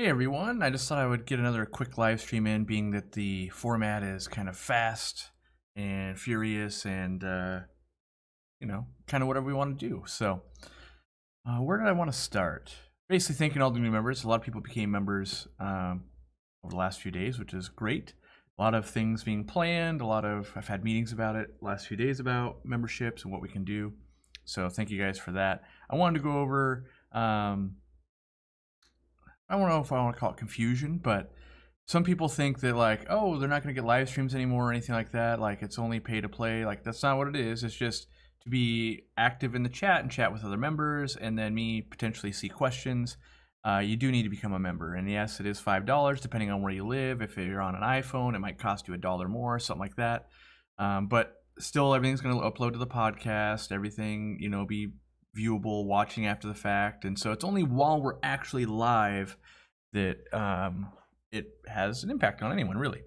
Hey everyone, I just thought I would get another quick live stream in, being that the format is kind of fast and furious and, kind of whatever we want to do. So, where did I want to start? Basically thanking all the new members. A lot of people became members over the last few days, which is great. A lot of things being planned, I've had meetings about it the last few days about memberships and what we can do. So thank you guys for that. I wanted to go over, I don't know if I want to call it confusion, but some people think that like, oh, they're not going to get live streams anymore or anything like that. Like it's only pay to play. Like that's not what it is. It's just to be active in the chat and chat with other members, and then me potentially see questions. You do need to become a member, and yes, it is $5 depending on where you live. If you're on an iPhone, it might cost you $1 more, something like that. But still, everything's going to upload to the podcast. Everything, be viewable, watching after the fact, and so it's only while we're actually live that it has an impact on anyone, really.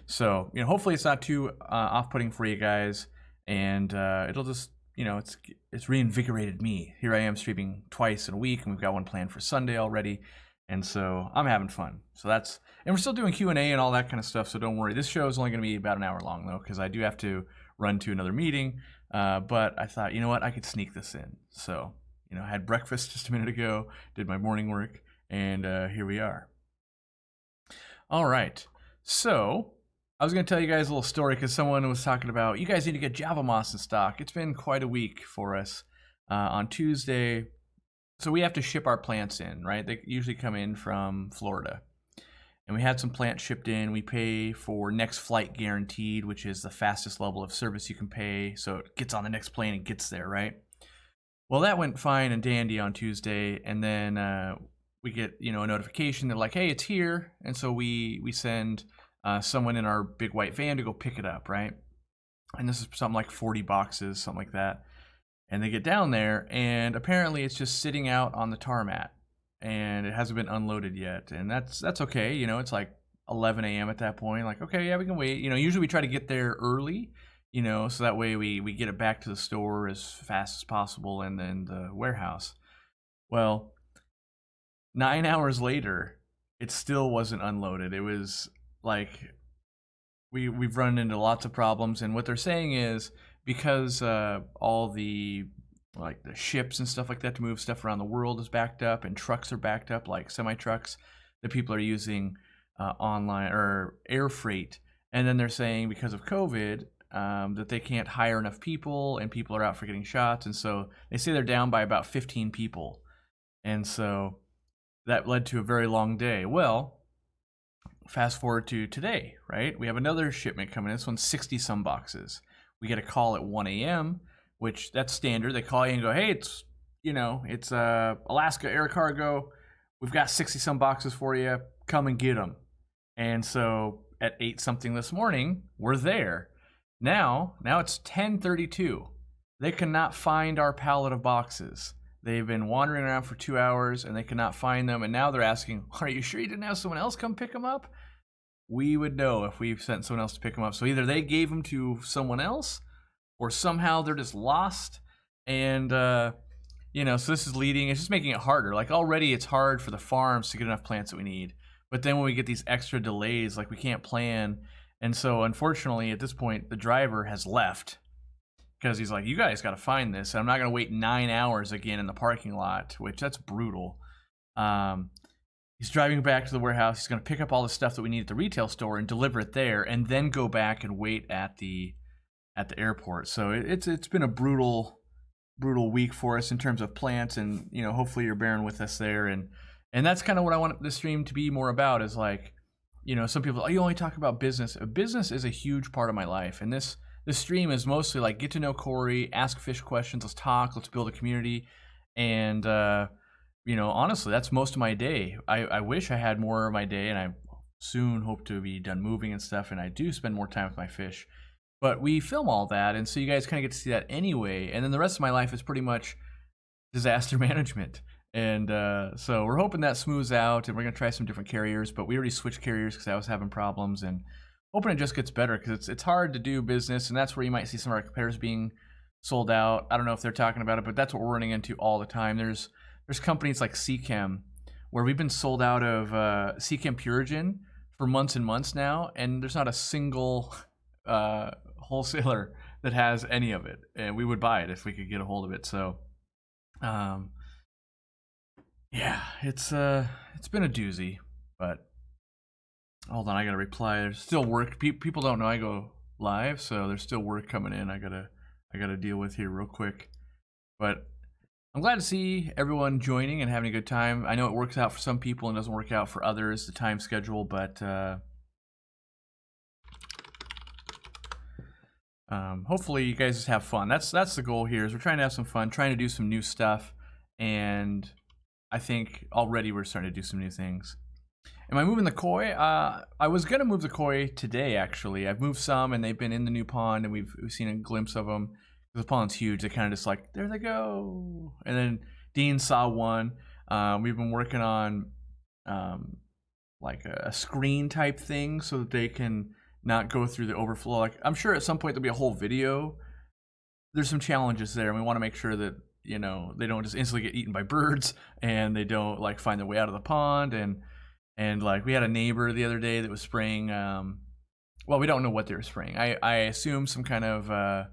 So hopefully it's not too off-putting for you guys, and it'll just it's reinvigorated me. Here I am streaming twice in a week, and we've got one planned for Sunday already, and so I'm having fun. So and we're still doing Q&A and all that kind of stuff, so don't worry. This show is only going to be about an hour long though, because I do have to run to another meeting. But I thought, I could sneak this in. So, I had breakfast just a minute ago, did my morning work, and here we are. All right. So, I was going to tell you guys a little story because someone was talking about, you guys need to get Java Moss in stock. It's been quite a week for us. On Tuesday, so we have to ship our plants in, right? They usually come in from Florida. And we had some plants shipped in. We pay for next flight guaranteed, which is the fastest level of service you can pay. So it gets on the next plane and gets there, right? Well, that went fine and dandy on Tuesday. And then we get, a notification. They're like, hey, it's here. And so we send someone in our big white van to go pick it up, right? And this is something like 40 boxes, something like that. And they get down there, and apparently it's just sitting out on the tarmac. And it hasn't been unloaded yet, and that's okay. It's like 11 a.m. at that point. Like, okay, yeah, we can wait. Usually we try to get there early, so that way we get it back to the store as fast as possible and then the warehouse. Well, 9 hours later, it still wasn't unloaded. It was like we've run into lots of problems, and what they're saying is because all the ships and stuff like that to move stuff around the world is backed up, and trucks are backed up, like semi-trucks that people are using online or air freight. And then they're saying because of COVID that they can't hire enough people, and people are out for getting shots. And so they say they're down by about 15 people. And so that led to a very long day. Well, fast forward to today, right? We have another shipment coming in. This one's 60 some boxes. We get a call at 1 a.m., which that's standard. They call you and go, hey, it's Alaska Air Cargo. We've got 60 some boxes for you. Come and get them. And so at 8 something this morning, we're there. Now it's 10:32. They cannot find our pallet of boxes. They've been wandering around for 2 hours and they cannot find them. And now they're asking, are you sure you didn't have someone else come pick them up? We would know if we sent someone else to pick them up. So either they gave them to someone else, or somehow they're just lost. And, so this is leading, it's just making it harder. Like already it's hard for the farms to get enough plants that we need. But then when we get these extra delays, like we can't plan. And so unfortunately at this point, the driver has left because he's like, you guys got to find this. And I'm not going to wait 9 hours again in the parking lot, which that's brutal. He's driving back to the warehouse. He's going to pick up all the stuff that we need at the retail store and deliver it there, and then go back and wait at the airport. So it's been a brutal week for us in terms of plants, and hopefully you're bearing with us there, and that's kind of what I want this stream to be more about, is like, some people, oh, you only talk about business. Business is a huge part of my life, and this stream is mostly like get to know Corey, ask fish questions, let's talk, let's build a community, and honestly that's most of my day. I wish I had more of my day, and I soon hope to be done moving and stuff, and I do spend more time with my fish. But we film all that, and so you guys kind of get to see that anyway. And then the rest of my life is pretty much disaster management. And so we're hoping that smooths out, and we're going to try some different carriers. But we already switched carriers because I was having problems, and hoping it just gets better, because it's hard to do business, and that's where you might see some of our competitors being sold out. I don't know if they're talking about it, but that's what we're running into all the time. There's companies like Chem where we've been sold out of sea Purigen for months and months now, and there's not a single wholesaler that has any of it, and we would buy it if we could get a hold of it. So yeah, it's been a doozy. But hold on, I gotta reply. There's still work. People don't know I go live, so there's still work coming in. I gotta deal with here real quick. But I'm glad to see everyone joining and having a good time. I know it works out for some people and doesn't work out for others, the time schedule, but hopefully you guys just have fun. That's the goal here, is we're trying to have some fun, trying to do some new stuff, and I think already we're starting to do some new things. Am I moving the koi? I was gonna move the koi today, actually. I've moved some, and they've been in the new pond, and we've seen a glimpse of them. The pond's huge. They kind of just like, there they go. And then Dean saw one. We've been working on like a screen type thing so that they can not go through the overflow. Like, I'm sure at some point there'll be a whole video. There's some challenges there, and we want to make sure that, you know, they don't just instantly get eaten by birds, and they don't like find their way out of the pond. And like, we had a neighbor the other day that was spraying. Well, we don't know what they were spraying. I assume some kind of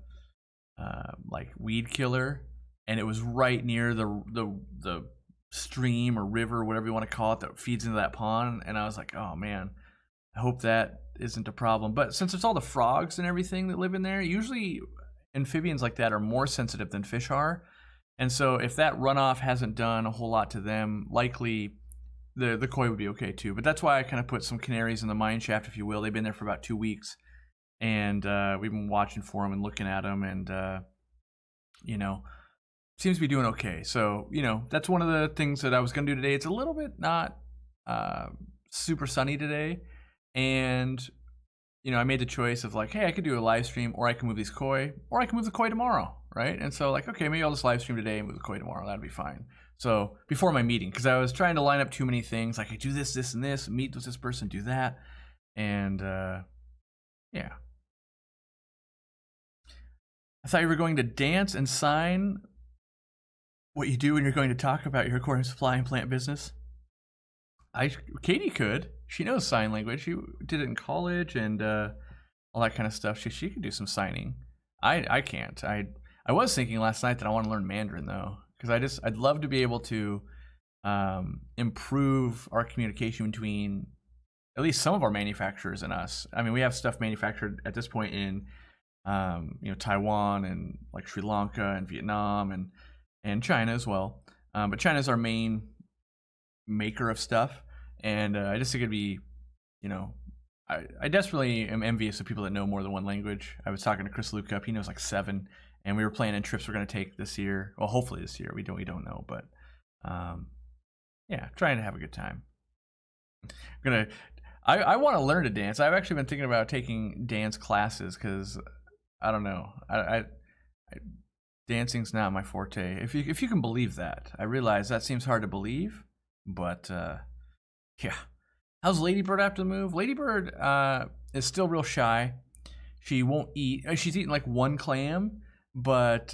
like weed killer, and it was right near the stream or river, whatever you want to call it, that feeds into that pond. And I was like, oh man, I hope that isn't a problem. But since it's all the frogs and everything that live in there, usually amphibians like that are more sensitive than fish are. And so if that runoff hasn't done a whole lot to them, likely the koi would be okay too. But that's why I kind of put some canaries in the mine shaft, if you will. They've been there for about 2 weeks. And we've been watching for them and looking at them, and you know, seems to be doing okay. So, you know, that's one of the things that I was gonna do today. It's a little bit not super sunny today, and you know, I made the choice of like, hey, I could do a live stream, or I can move these koi, or I can move the koi tomorrow, right? And so like, okay, maybe I'll just live stream today and move the koi tomorrow. That'd be fine. So before my meeting, because I was trying to line up too many things, like I do this, this, and this, meet with this person, do that, and yeah. I thought you were going to dance and sign what you do when you're going to talk about your aquarium supply and plant business. Katie could. She knows sign language. She did it in college and all that kind of stuff. She could do some signing. I can't. I was thinking last night that I want to learn Mandarin though, because I'd love to be able to improve our communication between at least some of our manufacturers and us. I mean, we have stuff manufactured at this point in you know, Taiwan and like Sri Lanka and Vietnam and China as well. But China's our main maker of stuff, and I just think it'd be, you know, I desperately am envious of people that know more than one language. I was talking to Chris Luke, he knows like 7, and we were planning trips we're going to take this year. Well, hopefully this year. We don't know, but yeah, trying to have a good time. I want to learn to dance. I've actually been thinking about taking dance classes, because I don't know. Dancing's not my forte. If you can believe that. I realize that seems hard to believe, but yeah. How's Ladybird after the move? Ladybird is still real shy. She won't eat. She's eaten like 1 clam, but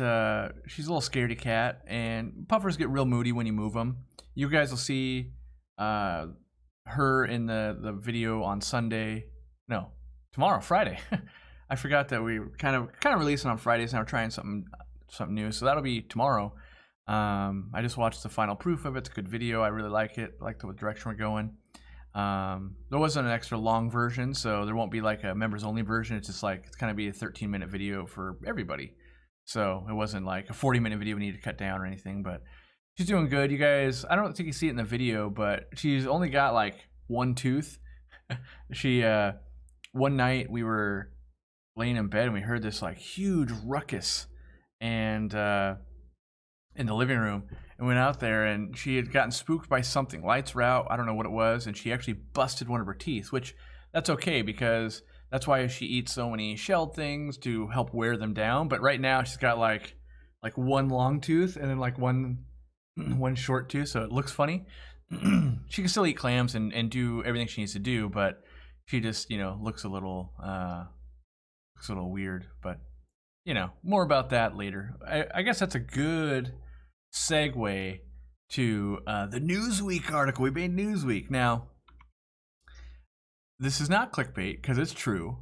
she's a little scaredy cat. And puffers get real moody when you move them. You guys will see her in the video on Sunday. No, tomorrow, Friday. I forgot that we were kind of releasing on Fridays, and we're trying something new. So that'll be tomorrow. I just watched the final proof of it. It's a good video. I really like it. I like the direction we're going. There wasn't an extra long version, so there won't be like a members only version. It's just like, it's kind of be a 13-minute video for everybody. So it wasn't like a 40-minute video we need to cut down or anything, but she's doing good. You guys, I don't think you see it in the video, but she's only got like 1 tooth. She, one night we were laying in bed and we heard this like huge ruckus, and in the living room, and went out there, and she had gotten spooked by something. Lights were out, I don't know what it was, and she actually busted one of her teeth, which that's okay, because that's why she eats so many shelled things, to help wear them down. But right now she's got like 1 long tooth and then like one short tooth, so it looks funny. She can still eat clams and do everything she needs to do, but she just, you know, looks a little weird. But you know, more about that later. I guess that's a good segue to the Newsweek article. We made Newsweek. Now, this is not clickbait because it's true.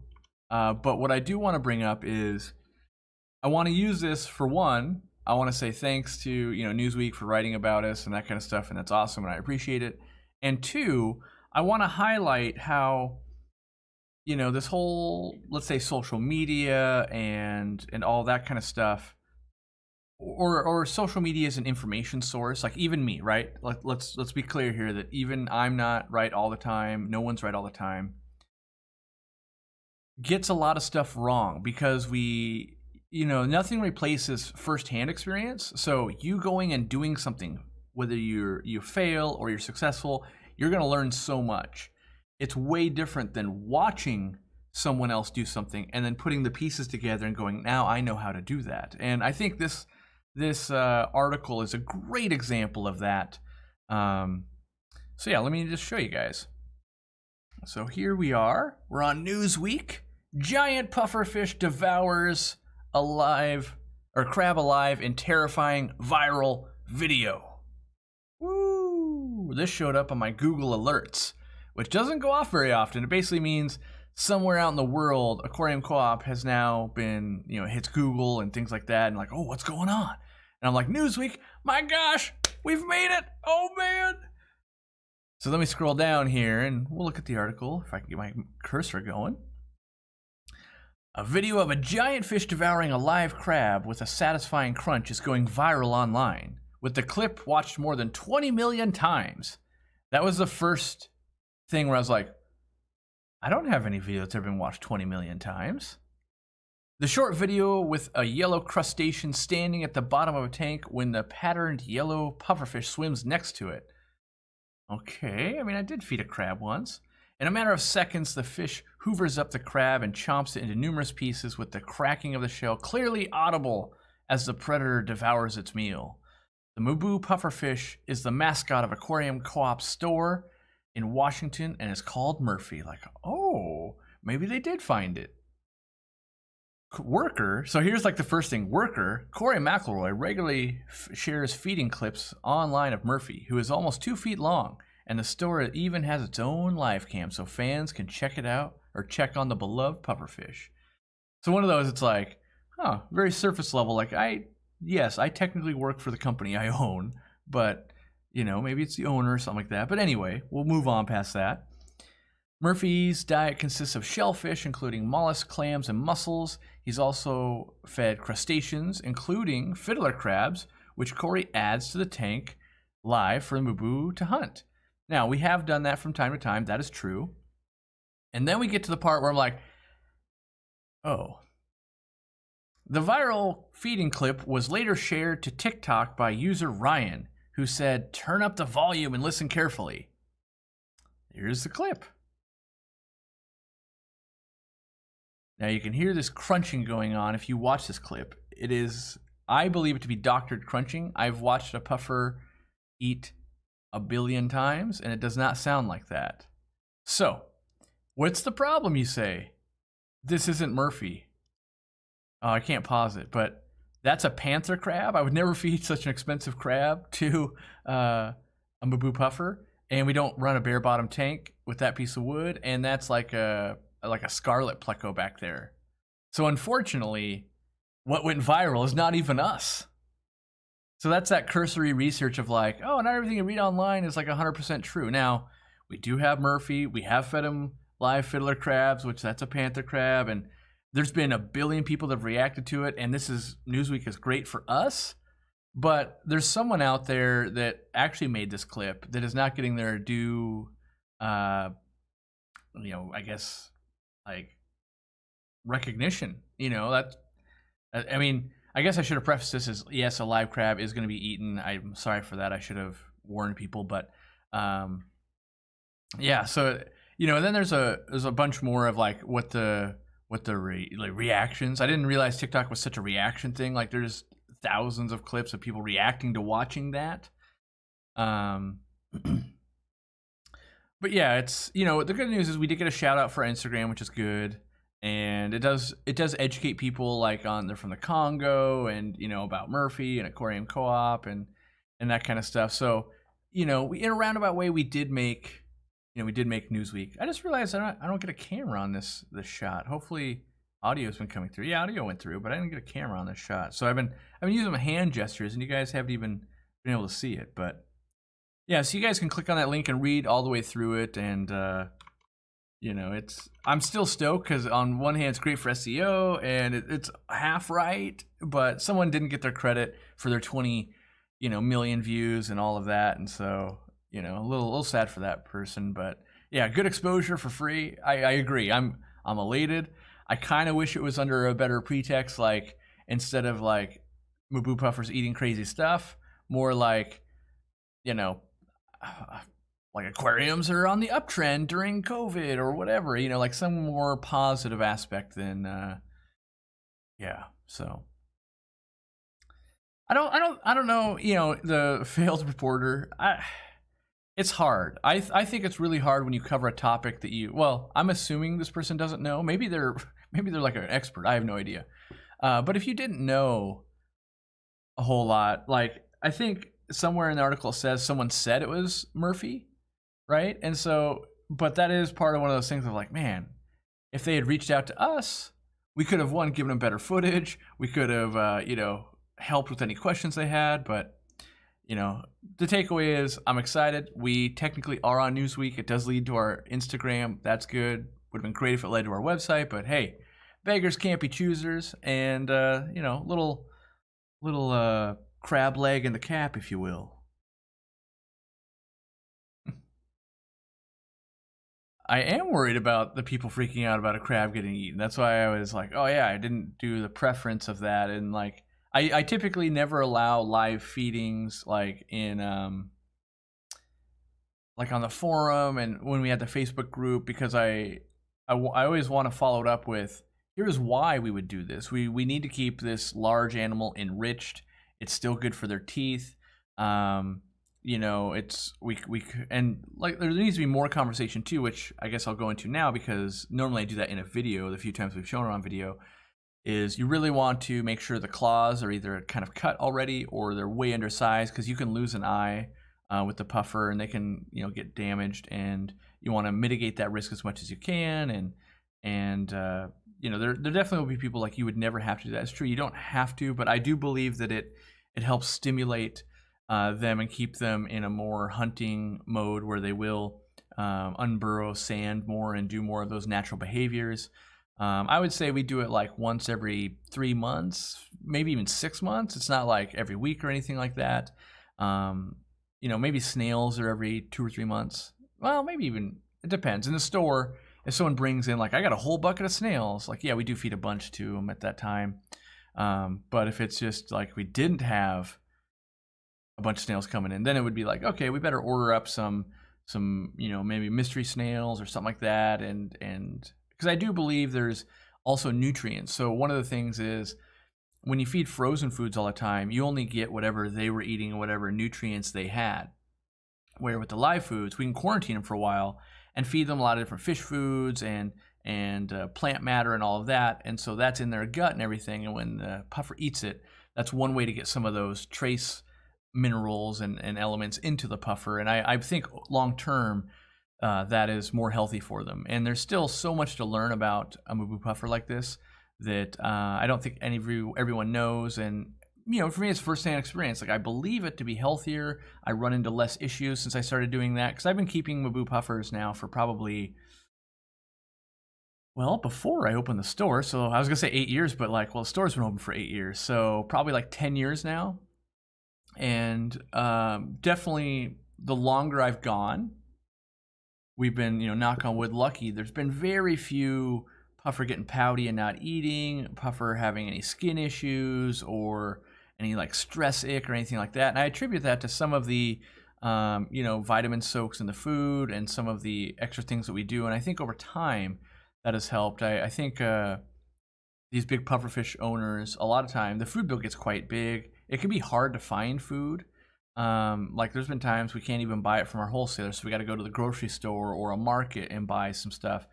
But what I do want to bring up is I want to use this for one. I want to say thanks to Newsweek for writing about us and that kind of stuff, and that's awesome, and I appreciate it. And two, I want to highlight how this whole, let's say, social media and all that kind of stuff, or social media is an information source. Like even me, right? Let's be clear here that even I'm not right all the time. No one's right all the time. Gets a lot of stuff wrong because nothing replaces firsthand experience. So you going and doing something, whether you fail or you're successful, you're going to learn so much. It's way different than watching someone else do something and then putting the pieces together and going, now I know how to do that. And I think this article is a great example of that. So yeah, let me just show you guys. So here we are. We're on Newsweek. Giant pufferfish devours crab alive in terrifying viral video. Woo! This showed up on my Google alerts, which doesn't go off very often. It basically means somewhere out in the world, Aquariumcoop has now been, hits Google and things like that, and like, oh, what's going on? And I'm like, Newsweek, my gosh, we've made it! Oh man! So let me scroll down here and we'll look at the article if I can get my cursor going. A video of a giant fish devouring a live crab with a satisfying crunch is going viral online, with the clip watched more than 20 million times. That was the first thing where I was like, I don't have any video that's ever been watched 20 million times. The short video with a yellow crustacean standing at the bottom of a tank when the patterned yellow pufferfish swims next to it. Okay, I mean, I did feed a crab once. In a matter of seconds, the fish hoovers up the crab and chomps it into numerous pieces with the cracking of the shell clearly audible as the predator devours its meal. The Mubu pufferfish is the mascot of Aquariumcoop's store in Washington and is called Murphy. Like, oh, maybe they did find it. Worker, so here's like the first thing. Worker, Corey McElroy, regularly shares feeding clips online of Murphy, who is almost 2 feet long. And the store even has its own live cam so fans can check it out or check on the beloved pufferfish. So one of those, it's like, very surface level. Like, yes, I technically work for the company I own, but, maybe it's the owner or something like that. But anyway, we'll move on past that. Murphy's diet consists of shellfish, including mollusks, clams, and mussels. He's also fed crustaceans, including fiddler crabs, which Corey adds to the tank live for Mubu to hunt. Now, we have done that from time to time. That is true. And then we get to the part where I'm like, oh. The viral feeding clip was later shared to TikTok by user Ryan, who said, turn up the volume and listen carefully. Here's the clip. Now, you can hear this crunching going on if you watch this clip. It is, I believe it to be doctored crunching. I've watched a puffer eat 1 billion times, and it does not sound like that. So, what's the problem, you say? This isn't Murphy. Oh, I can't pause it, but that's a panther crab. I would never feed such an expensive crab to a Mubu puffer, and we don't run a bare bottom tank with that piece of wood, and that's like a scarlet pleco back there. So unfortunately, what went viral is not even us. So that's that cursory research of like, oh, not everything you read online is like 100% true. Now, we do have Murphy. We have fed him live fiddler crabs, which that's a panther crab. And there's been 1 billion people that have reacted to it. And Newsweek is great for us. But there's someone out there that actually made this clip that is not getting their due, I guess, like recognition. I mean, I guess I should have prefaced this as, yes, a live crab is going to be eaten. I'm sorry for that. I should have warned people, but yeah. So and then there's a bunch more of like what the reactions. I didn't realize TikTok was such a reaction thing. Like there's thousands of clips of people reacting to watching that. But yeah, it's the good news is we did get a shout out for Instagram, which is good. And it does educate people like they're from the Congo and about Murphy and Aquariumcoop, and and that kind of stuff. So, in a roundabout way, we did make Newsweek. I just realized I don't get a camera on this shot. Hopefully, audio's been coming through. Yeah, audio went through, but I didn't get a camera on this shot. So I've been using my hand gestures, and you guys haven't even been able to see it. But yeah, so you guys can click on that link and read all the way through it, and I'm still stoked because on one hand it's great for SEO and it's half right, but someone didn't get their credit for their 20 million views and all of that, and so a little sad for that person. But yeah, good exposure for free. I agree. I'm elated. I kind of wish it was under a better pretext, like instead of like Maboo Puffers eating crazy stuff, more like like aquariums are on the uptrend during COVID or whatever, like some more positive aspect than so I don't know, the failed reporter. It's hard. I think it's really hard when you cover a topic that I'm assuming this person doesn't know. Maybe they're like an expert. I have no idea. But if you didn't know a whole lot, like I think somewhere in the article says someone said it was Murphy, right? And so, but that is part of one of those things of like, man, if they had reached out to us, we could have given them better footage. We could have, helped with any questions they had. But, the takeaway is I'm excited. We technically are on Newsweek. It does lead to our Instagram. That's good. Would have been great if it led to our website, but hey, beggars can't be choosers. And, little crab leg in the cap, if you will. I am worried about the people freaking out about a crab getting eaten. That's why I was like, oh yeah, I didn't do the preference of that. And like, I typically never allow live feedings like in like on the forum and when we had the Facebook group, because I always want to follow it up with, here's why we would do this. We need to keep this large animal enriched. It's still good for their teeth. It's we and like there needs to be more conversation too, which I guess I'll go into now, because normally I do that in a video. The few times we've shown it on video, is you really want to make sure the claws are either kind of cut already or they're way undersized, because you can lose an eye with the puffer and they can get damaged, and you want to mitigate that risk as much as you can. And there definitely will be people like, you would never have to do that. It's true, you don't have to, but I do believe that it helps stimulate them and keep them in a more hunting mode, where they will unburrow sand more and do more of those natural behaviors. I would say we do it like once every 3 months, maybe even 6 months. It's not like every week or anything like that. Maybe snails are every 2 or 3 months. Well, maybe even, it depends. In the store, if someone brings in like, I got a whole bucket of snails, like, yeah, we do feed a bunch to them at that time. But if it's just like we didn't have a bunch of snails coming in, then it would be like, okay, we better order up some maybe mystery snails or something like that. And because I do believe there's also nutrients. So one of the things is, when you feed frozen foods all the time, you only get whatever they were eating and whatever nutrients they had. Where with the live foods, we can quarantine them for a while and feed them a lot of different fish foods and plant matter and all of that. And so that's in their gut and everything. And when the puffer eats it, that's one way to get some of those trace minerals and elements into the puffer. And I think long term, that is more healthy for them. And there's still so much to learn about a Maboo puffer like this that I don't think everyone knows. And for me, it's firsthand experience. Like, I believe it to be healthier. I run into less issues since I started doing that, because I've been keeping Maboo puffers now for probably, well, before I opened the store. So I was gonna say 8 years, but like, well, the store's been open for 8 years, so probably like 10 years now. And definitely the longer I've gone, we've been, knock on wood, lucky. There's been very few puffer getting pouty and not eating, puffer having any skin issues or any like stress ick or anything like that. And I attribute that to some of the vitamin soaks in the food and some of the extra things that we do. And I think over time that has helped. I think these big pufferfish owners, a lot of time the food bill gets quite big. It can be hard to find food. Like, there's been times we can't even buy it from our wholesaler, so we got to go to the grocery store or a market and buy some stuff.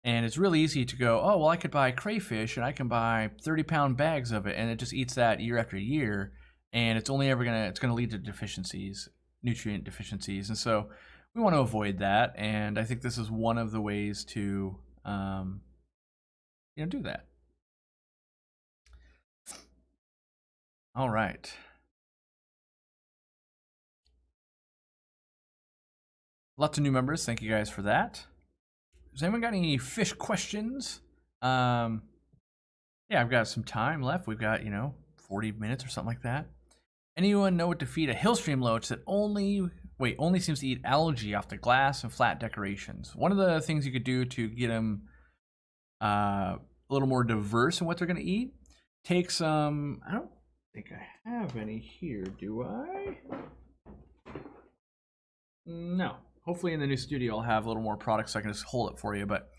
And it's really easy to go, oh, well, I could buy crayfish and I can buy 30-pound bags of it, and it just eats that year after year. and it's only ever gonna lead to deficiencies, nutrient deficiencies, and so we want to avoid that. And I think this is one of the ways to do that. All right. Lots of new members. Thank you guys for that. Has anyone got any fish questions? Yeah, I've got some time left. We've got 40 minutes or something like that. Anyone know what to feed a Hillstream loach that only seems to eat algae off the glass and flat decorations? One of the things you could do to get them a little more diverse in what they're going to eat, take some, I don't think I have any here, do I? No. Hopefully in the new studio I'll have a little more products so I can just hold it for you, but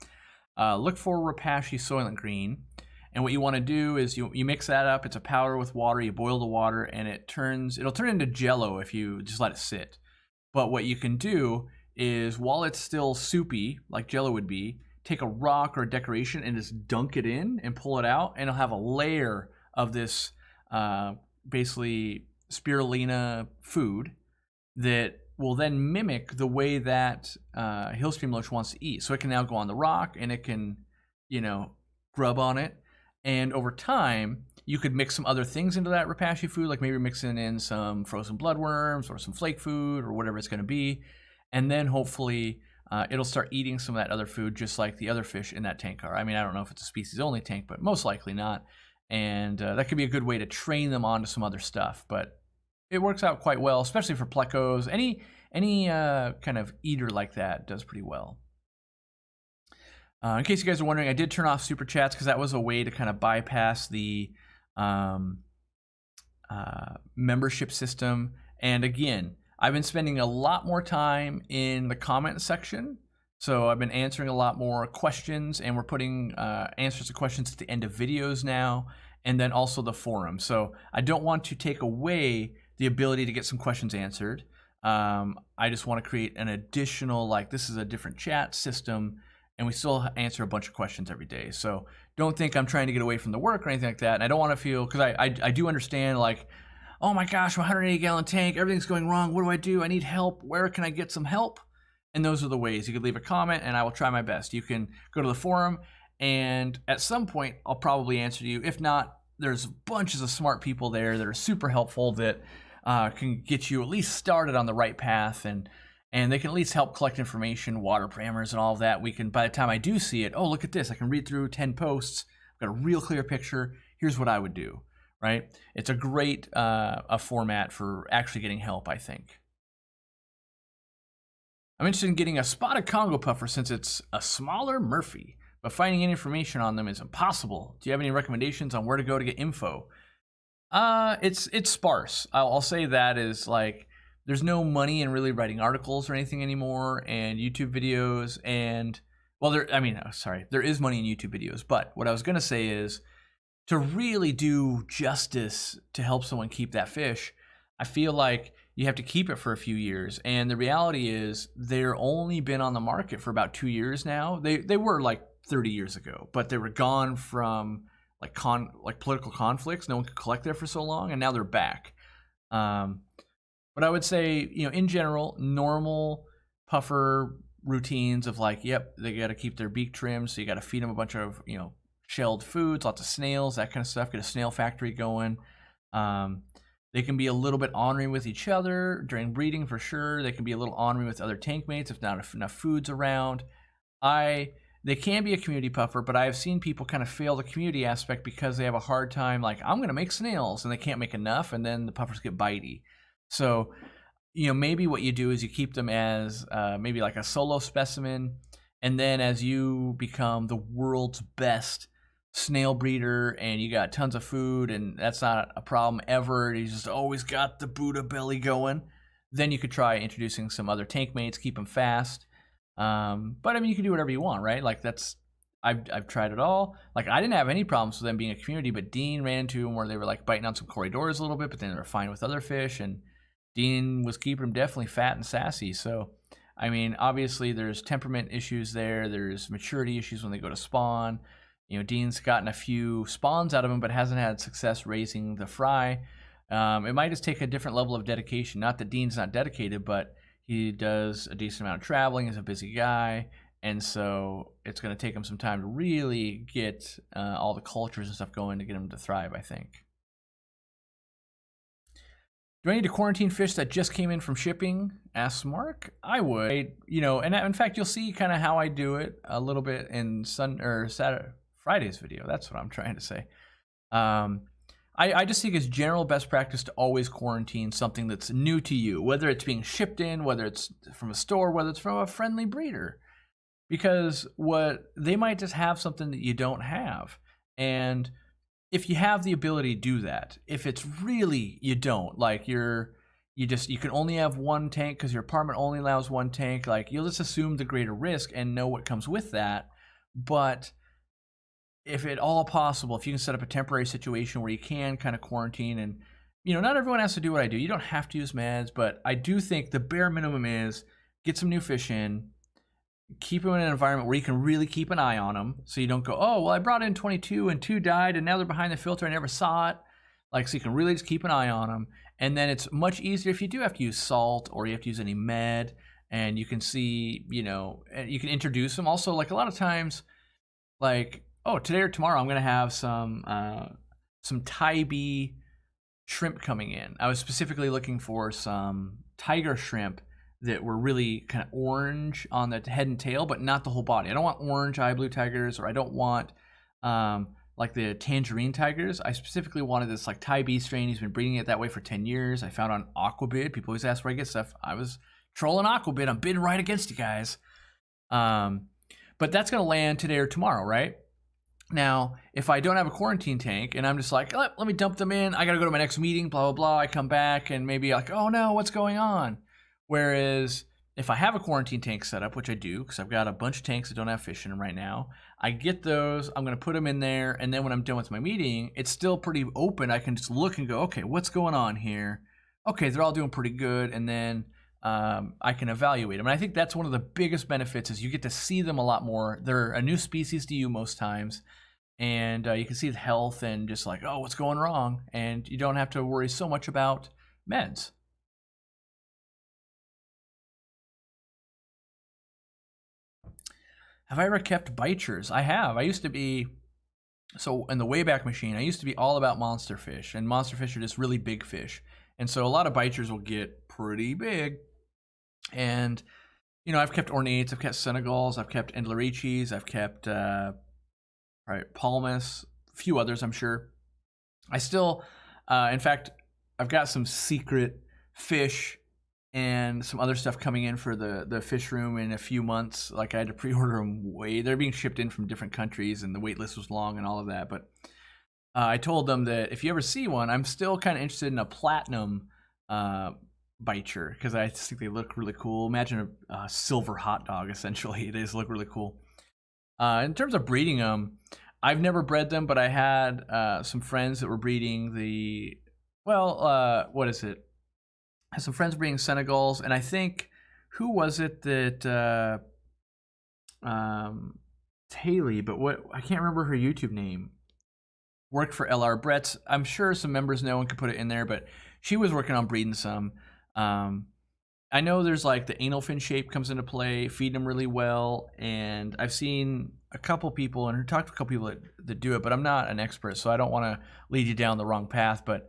look for Repashy Soylent Green. And what you want to do is you mix that up. It's a powder with water. You boil the water, and it'll turn into Jello if you just let it sit. But what you can do is, while it's still soupy, like Jello would be, take a rock or a decoration and just dunk it in and pull it out, and it'll have a layer of this basically spirulina food that will then mimic the way that Hillstream loach wants to eat. So it can now go on the rock, and it can, grub on it. And over time, you could mix some other things into that Repashy food, like maybe mixing in some frozen bloodworms or some flake food or whatever it's going to be. And then hopefully it'll start eating some of that other food, just like the other fish in that tank are. I mean, I don't know if it's a species-only tank, but most likely not. And that could be a good way to train them onto some other stuff. But it works out quite well, especially for plecos. Any kind of eater like that does pretty well. In case you guys are wondering, I did turn off super chats because that was a way to kind of bypass the membership system. And again, I've been spending a lot more time in the comment section. So I've been answering a lot more questions, and we're putting answers to questions at the end of videos now, and then also the forum. So I don't want to take away the ability to get some questions answered. I just want to create an additional, this is a different chat system, and we still answer a bunch of questions every day. So don't think I'm trying to get away from the work or anything like that. And I don't want to feel, because I do understand, oh my gosh, my 180-gallon tank, everything's going wrong. What do I do? I need help. Where can I get some help? And those are the ways. You could leave a comment, and I will try my best. You can go to the forum, and at some point, I'll probably answer you. If not, there's bunches of smart people there that are super helpful that can get you at least started on the right path, and they can at least help collect information, water parameters, and all of that. We can, by the time I do see it, oh, look at this. I can read through 10 posts. I've got a real clear picture. Here's what I would do, right? It's a great a format for actually getting help, I think. I'm interested in getting a spotted Congo puffer since it's a smaller Murphy, but finding any information on them is impossible. Do you have any recommendations on where to go to get info? It's sparse. I'll say that is there's no money in really writing articles or anything anymore, and YouTube videos, and there is money in YouTube videos, but what I was gonna say is, to really do justice to help someone keep that fish, I feel like you have to keep it for a few years, and the reality is they're only been on the market for about 2 years now. They were 30 years ago, but they were gone from political conflicts. No one could collect there for so long, and now they're back. But I would say, in general, normal puffer routines of yep, they got to keep their beak trimmed, so you got to feed them a bunch of, shelled foods, lots of snails, that kind of stuff, get a snail factory going. They can be a little bit ornery with each other during breeding for sure. They can be a little ornery with other tank mates if not enough food's around. They can be a community puffer, but I have seen people kind of fail the community aspect because they have a hard time, I'm going to make snails, and they can't make enough, and then the puffers get bitey. So, maybe what you do is you keep them as maybe a solo specimen, and then as you become the world's best snail breeder and you got tons of food and that's not a problem ever, you just always got the Buddha belly going, then you could try introducing some other tank mates, keep them fast. But I mean, you can do whatever you want, right? I've tried it all. I didn't have any problems with them being a community, but Dean ran into them where they were biting on some corridors a little bit, but then they were fine with other fish, and Dean was keeping them definitely fat and sassy. So, I mean, obviously there's temperament issues there. There's maturity issues when they go to spawn. Dean's gotten a few spawns out of them, but hasn't had success raising the fry. It might just take a different level of dedication. Not that Dean's not dedicated, but he does a decent amount of traveling. He's a busy guy. And so it's going to take him some time to really get all the cultures and stuff going to get him to thrive, I think. Do I need to quarantine fish that just came in from shipping? Asks Mark. I would. You know, and in fact, you'll see kind of how I do it a little bit in Friday's video. That's what I'm trying to say. I just think it's general best practice to always quarantine something that's new to you, whether it's being shipped in, whether it's from a store, whether it's from a friendly breeder. Because they might just have something that you don't have. And if you have the ability to do that, if it's really you don't, like you can only have one tank because your apartment only allows one tank, like you'll just assume the greater risk and know what comes with that. But if at all possible, if you can set up a temporary situation where you can kind of quarantine, and you know, not everyone has to do what I do. You don't have to use meds, but I do think the bare minimum is get some new fish in, keep them in an environment where you can really keep an eye on them, so you don't go, oh, well, I brought in 22 and 2 died and now they're behind the filter, I never saw it. Like, so you can really just keep an eye on them. And then it's much easier if you do have to use salt or you have to use any med, and you can see, you know, you can introduce them. Also, like a lot of times, like, oh, today or tomorrow I'm going to have some Thai shrimp coming in. I was specifically looking for some tiger shrimp that were really kind of orange on the head and tail, but not the whole body. I don't want orange eye blue tigers, or I don't want like the tangerine tigers. I specifically wanted this like Thai B strain. He's been breeding it that way for 10 years. I found on Aquabid. People always ask where I get stuff. I was trolling Aquabid. I'm bidding right against you guys. But that's going to land today or tomorrow, right? Now, if I don't have a quarantine tank and I'm just like, let me dump them in. I got to go to my next meeting, blah, blah, blah. I come back and maybe like, oh no, what's going on? Whereas if I have a quarantine tank set up, which I do, because I've got a bunch of tanks that don't have fish in them right now, I get those, I'm going to put them in there, and then when I'm done with my meeting, it's still pretty open. I can just look and go, okay, what's going on here? Okay, they're all doing pretty good, and then I can evaluate them. And I think that's one of the biggest benefits is you get to see them a lot more. They're a new species to you most times, and you can see the health and just like, oh, what's going wrong? And you don't have to worry so much about meds. Have I ever kept bichirs? I have. I used to be, so in the Wayback Machine, I used to be all about monster fish, and monster fish are just really big fish. And so a lot of bichirs will get pretty big. And, you know, I've kept ornates, I've kept Senegals, I've kept Endlerichis, I've kept Palmas, a few others, I'm sure. I still, in fact, I've got some secret fish and some other stuff coming in for the fish room in a few months. Like I had to pre-order them they're being shipped in from different countries, and the wait list was long and all of that. But I told them that if you ever see one, I'm still kind of interested in a platinum bichir, because I just think they look really cool. Imagine a silver hot dog, essentially. They just look really cool. In terms of breeding them, I've never bred them, but I had some friends that were breeding what is it? I had some friends breeding Senegals, and I think, who was it that, Haley, but I can't remember her YouTube name, worked for LR Brett's. I'm sure some members know and could put it in there, but she was working on breeding some. I know there's like the anal fin shape comes into play, feed them really well, and I've seen a couple people and talked to a couple people that do it, but I'm not an expert, so I don't want to lead you down the wrong path. But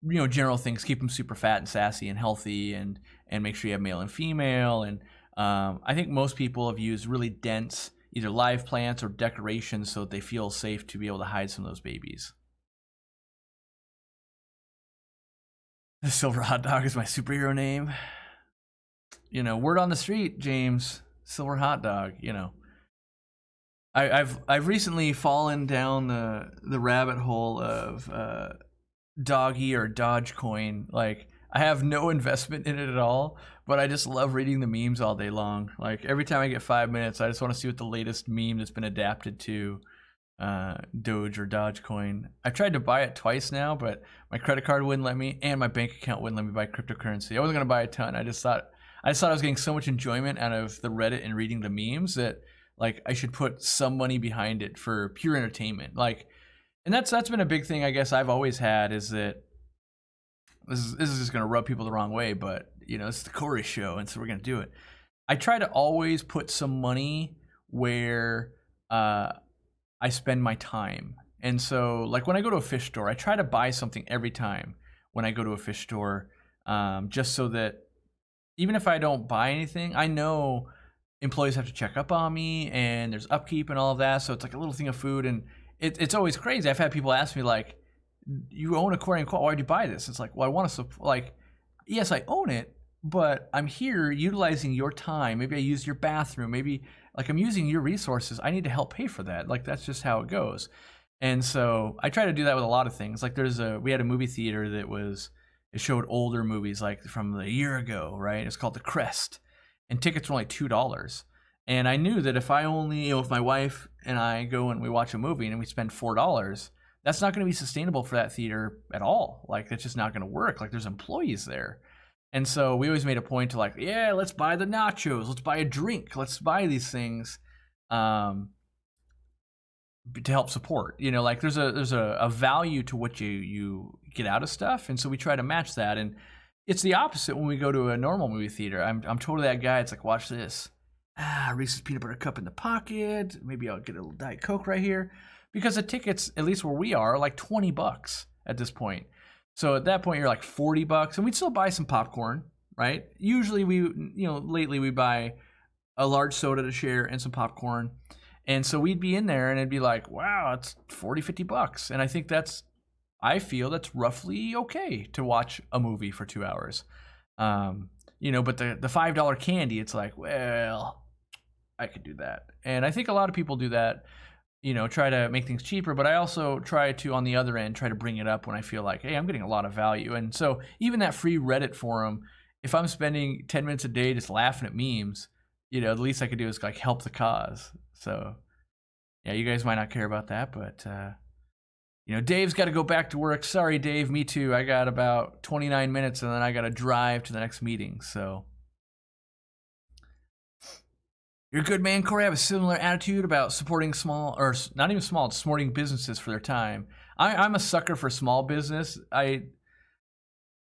you know, general things, keep them super fat and sassy and healthy, and make sure you have male and female. And I think most people have used really dense either live plants or decorations so that they feel safe to be able to hide some of those babies. The Silver Hot Dog is my superhero name. You know, word on the street, James, Silver Hot Dog, you know. I've recently fallen down the rabbit hole of Doggy or Dogecoin. Like, I have no investment in it at all, but I just love reading the memes all day long. Like, every time I get 5 minutes, I just want to see what the latest meme that's been adapted to Doge or Dogecoin. I tried to buy it twice now, but my credit card wouldn't let me, and my bank account wouldn't let me buy cryptocurrency. I wasn't gonna buy a ton. I just thought I was getting so much enjoyment out of the Reddit and reading the memes that like I should put some money behind it for pure entertainment. Like, and that's been a big thing I guess I've always had, is that this is just gonna rub people the wrong way, but you know, it's the Corey show, and so we're gonna do it. I try to always put some money where I spend my time. And so, like when I go to a fish store, I try to buy something every time when I go to a fish store, just so that even if I don't buy anything, I know employees have to check up on me, and there's upkeep and all of that. So it's like a little thing of food, and it's always crazy. I've had people ask me like, "You own Aquariumcoop? Why'd you buy this?" It's like, well, I want to like, yes, I own it, but I'm here utilizing your time. Maybe I use your bathroom. Maybe like I'm using your resources. I need to help pay for that. Like that's just how it goes. And so I try to do that with a lot of things. Like we had a movie theater it showed older movies like from a year ago, right? It's called The Crest, and tickets were only $2. And I knew that if my wife and I go and we watch a movie and we spend $4, that's not going to be sustainable for that theater at all. Like it's just not going to work. Like there's employees there. And so we always made a point to like, yeah, let's buy the nachos, let's buy a drink, let's buy these things to help support. You know, like there's a value to what you get out of stuff, and so we try to match that. And it's the opposite when we go to a normal movie theater. I'm totally that guy. It's like, watch this. Reese's peanut butter cup in the pocket. Maybe I'll get a little Diet Coke right here, because the tickets, at least where we are like $20 at this point. So at that point, you're like $40, and we'd still buy some popcorn, right? Usually lately we buy a large soda to share and some popcorn. And so we'd be in there and it'd be like, wow, it's $40-$50. And I feel that's roughly okay to watch a movie for 2 hours. But the $5 candy, it's like, well, I could do that. And I think a lot of people do that. Try to make things cheaper, but I also try to, on the other end, try to bring it up when I feel like, hey, I'm getting a lot of value. And so even that free Reddit forum, if I'm spending 10 minutes a day just laughing at memes, the least I could do is like help the cause. So yeah, you guys might not care about that, but Dave's got to go back to work. Sorry, Dave, me too. I got about 29 minutes and then I got to drive to the next meeting. So you're a good man, Corey. I have a similar attitude about supporting small, or not even small, supporting businesses for their time. I'm a sucker for small business.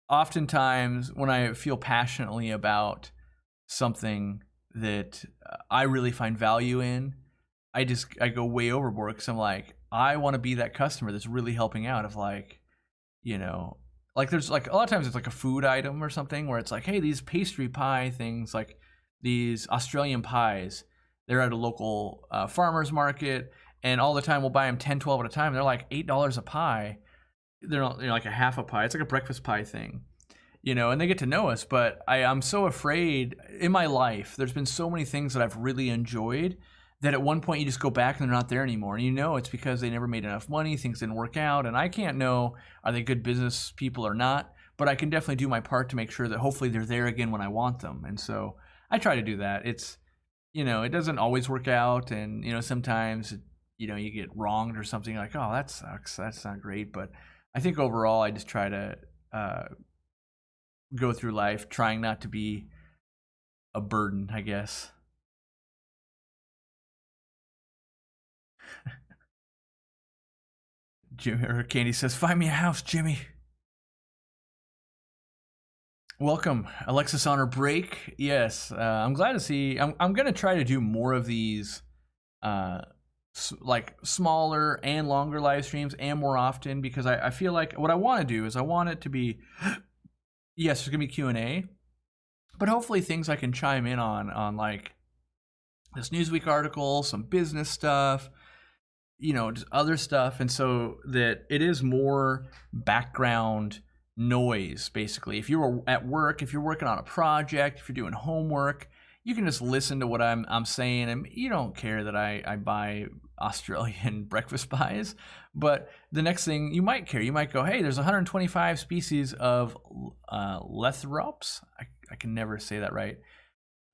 Oftentimes, when I feel passionately about something that I really find value in, I go way overboard, because I'm like, I want to be that customer that's really helping out. Of like, like there's like a lot of times it's like a food item or something where it's like, hey, these pastry pie things, like these Australian pies, they're at a local farmer's market, and all the time we'll buy them 10, 12 at a time. They're like $8 a pie. They're not, like a half a pie. It's like a breakfast pie thing, and they get to know us. But I'm so afraid in my life, there's been so many things that I've really enjoyed that at one point you just go back and they're not there anymore. And it's because they never made enough money, things didn't work out, and I can't know, are they good business people or not? But I can definitely do my part to make sure that hopefully they're there again when I want them. And so I try to do that. It's, it doesn't always work out, and sometimes you get wronged or something, like, oh, that sucks, that's not great. But I think overall I just try to go through life trying not to be a burden, I guess. Jimmy or Candy says, find me a house, Jimmy. Welcome, Alexis, on her break. Yes, I'm glad to see. I'm gonna try to do more of these, like smaller and longer live streams, and more often, because I feel like what I want to do is I want it to be, yes, there's gonna be Q&A, but hopefully things I can chime in on like this Newsweek article, some business stuff, just other stuff, and so that it is more background noise. Basically, if you're at work, if you're working on a project, if you're doing homework, you can just listen to what I'm saying, and you don't care that I buy Australian breakfast pies. But the next thing you might care, you might go, hey, there's 125 species of Lethrinops. I can never say that right.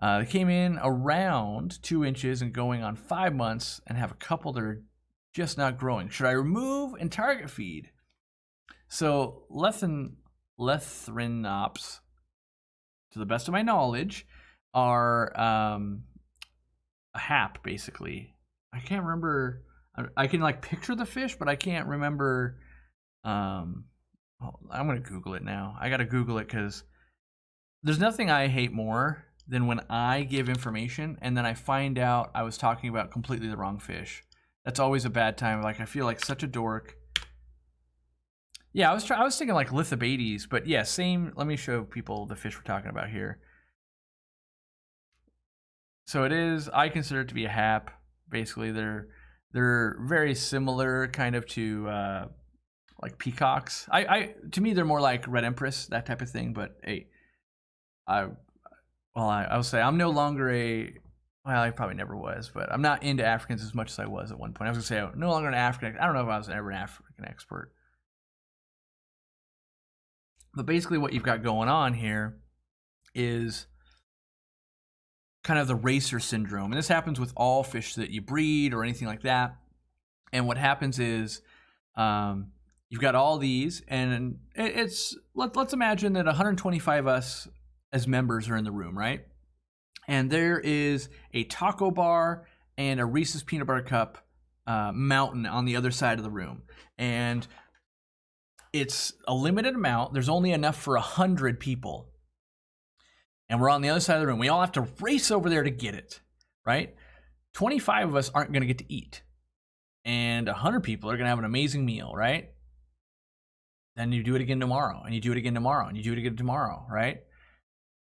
They came in around 2 inches and going on 5 months, and have a couple that are just not growing. Should I remove and target feed? So Lethrinops, to the best of my knowledge, are a hap, basically. I can't remember. I can like picture the fish, but I can't remember I'm going to Google it now. I got to Google it because there's nothing I hate more than when I give information and then I find out I was talking about completely the wrong fish. That's always a bad time. Like, I feel like such a dork. Yeah, I was thinking like Lithobates, but yeah, same. Let me show people the fish we're talking about here. So it is, I consider it to be a hap. Basically, they're very similar kind of to like peacocks. To me they're more like Red Empress, that type of thing, but hey, I will say I'm no longer I probably never was, but I'm not into Africans as much as I was at one point. I was gonna say I'm no longer an African. I don't know if I was ever an African expert. But basically what you've got going on here is kind of the racer syndrome. And this happens with all fish that you breed or anything like that. And what happens is you've got all these, and let's imagine that 125 of us as members are in the room, right? And there is a taco bar and a Reese's peanut butter cup mountain on the other side of the room. And it's a limited amount. There's only enough for 100 people. And we're on the other side of the room. We all have to race over there to get it, right? 25 of us aren't going to get to eat. And 100 people are going to have an amazing meal, right? Then you do it again tomorrow, and you do it again tomorrow, and you do it again tomorrow, right?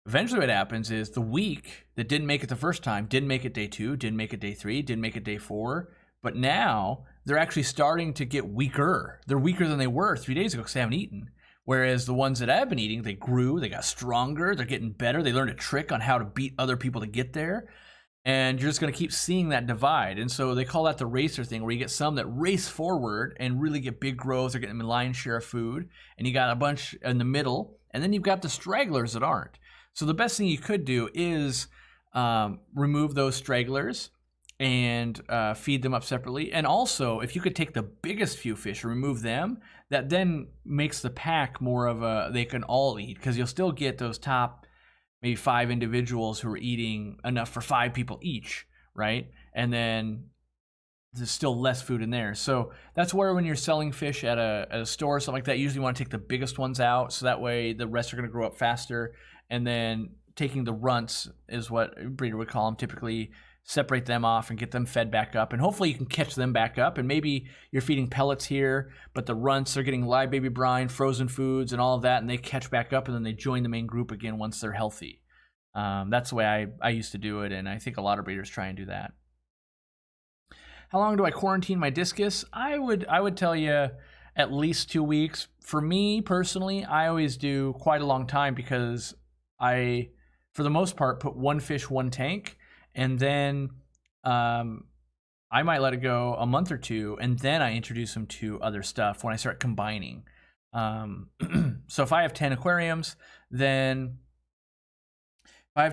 Eventually what happens is the week that didn't make it the first time, didn't make it day 2, didn't make it day 3, didn't make it day 4, but now they're actually starting to get weaker. They're weaker than they were 3 days ago because they haven't eaten. Whereas the ones that have been eating, they grew, they got stronger, they're getting better, they learned a trick on how to beat other people to get there. And you're just going to keep seeing that divide. And so they call that the racer thing, where you get some that race forward and really get big growth. They're getting a lion's share of food. And you got a bunch in the middle. And then you've got the stragglers that aren't. So the best thing you could do is remove those stragglers and feed them up separately. And also, if you could take the biggest few fish and remove them, that then makes the pack more of a, they can all eat. Because you'll still get those top maybe 5 individuals who are eating enough for 5 people each, right? And then there's still less food in there. So that's where when you're selling fish at a store or something like that, you usually want to take the biggest ones out, so that way the rest are going to grow up faster. And then taking the runts is what a breeder would call them, typically separate them off and get them fed back up. And hopefully you can catch them back up. And maybe you're feeding pellets here, but the runts are getting live baby brine, frozen foods, and all of that, and they catch back up, and then they join the main group again once they're healthy. That's the way I used to do it, and I think a lot of breeders try and do that. How long do I quarantine my discus? I would tell you at least 2 weeks. For me personally, I always do quite a long time, because I, for the most part, put one fish, one tank, and then I might let it go a month or two, and then I introduce them to other stuff when I start combining. So if I have 10 aquariums, then I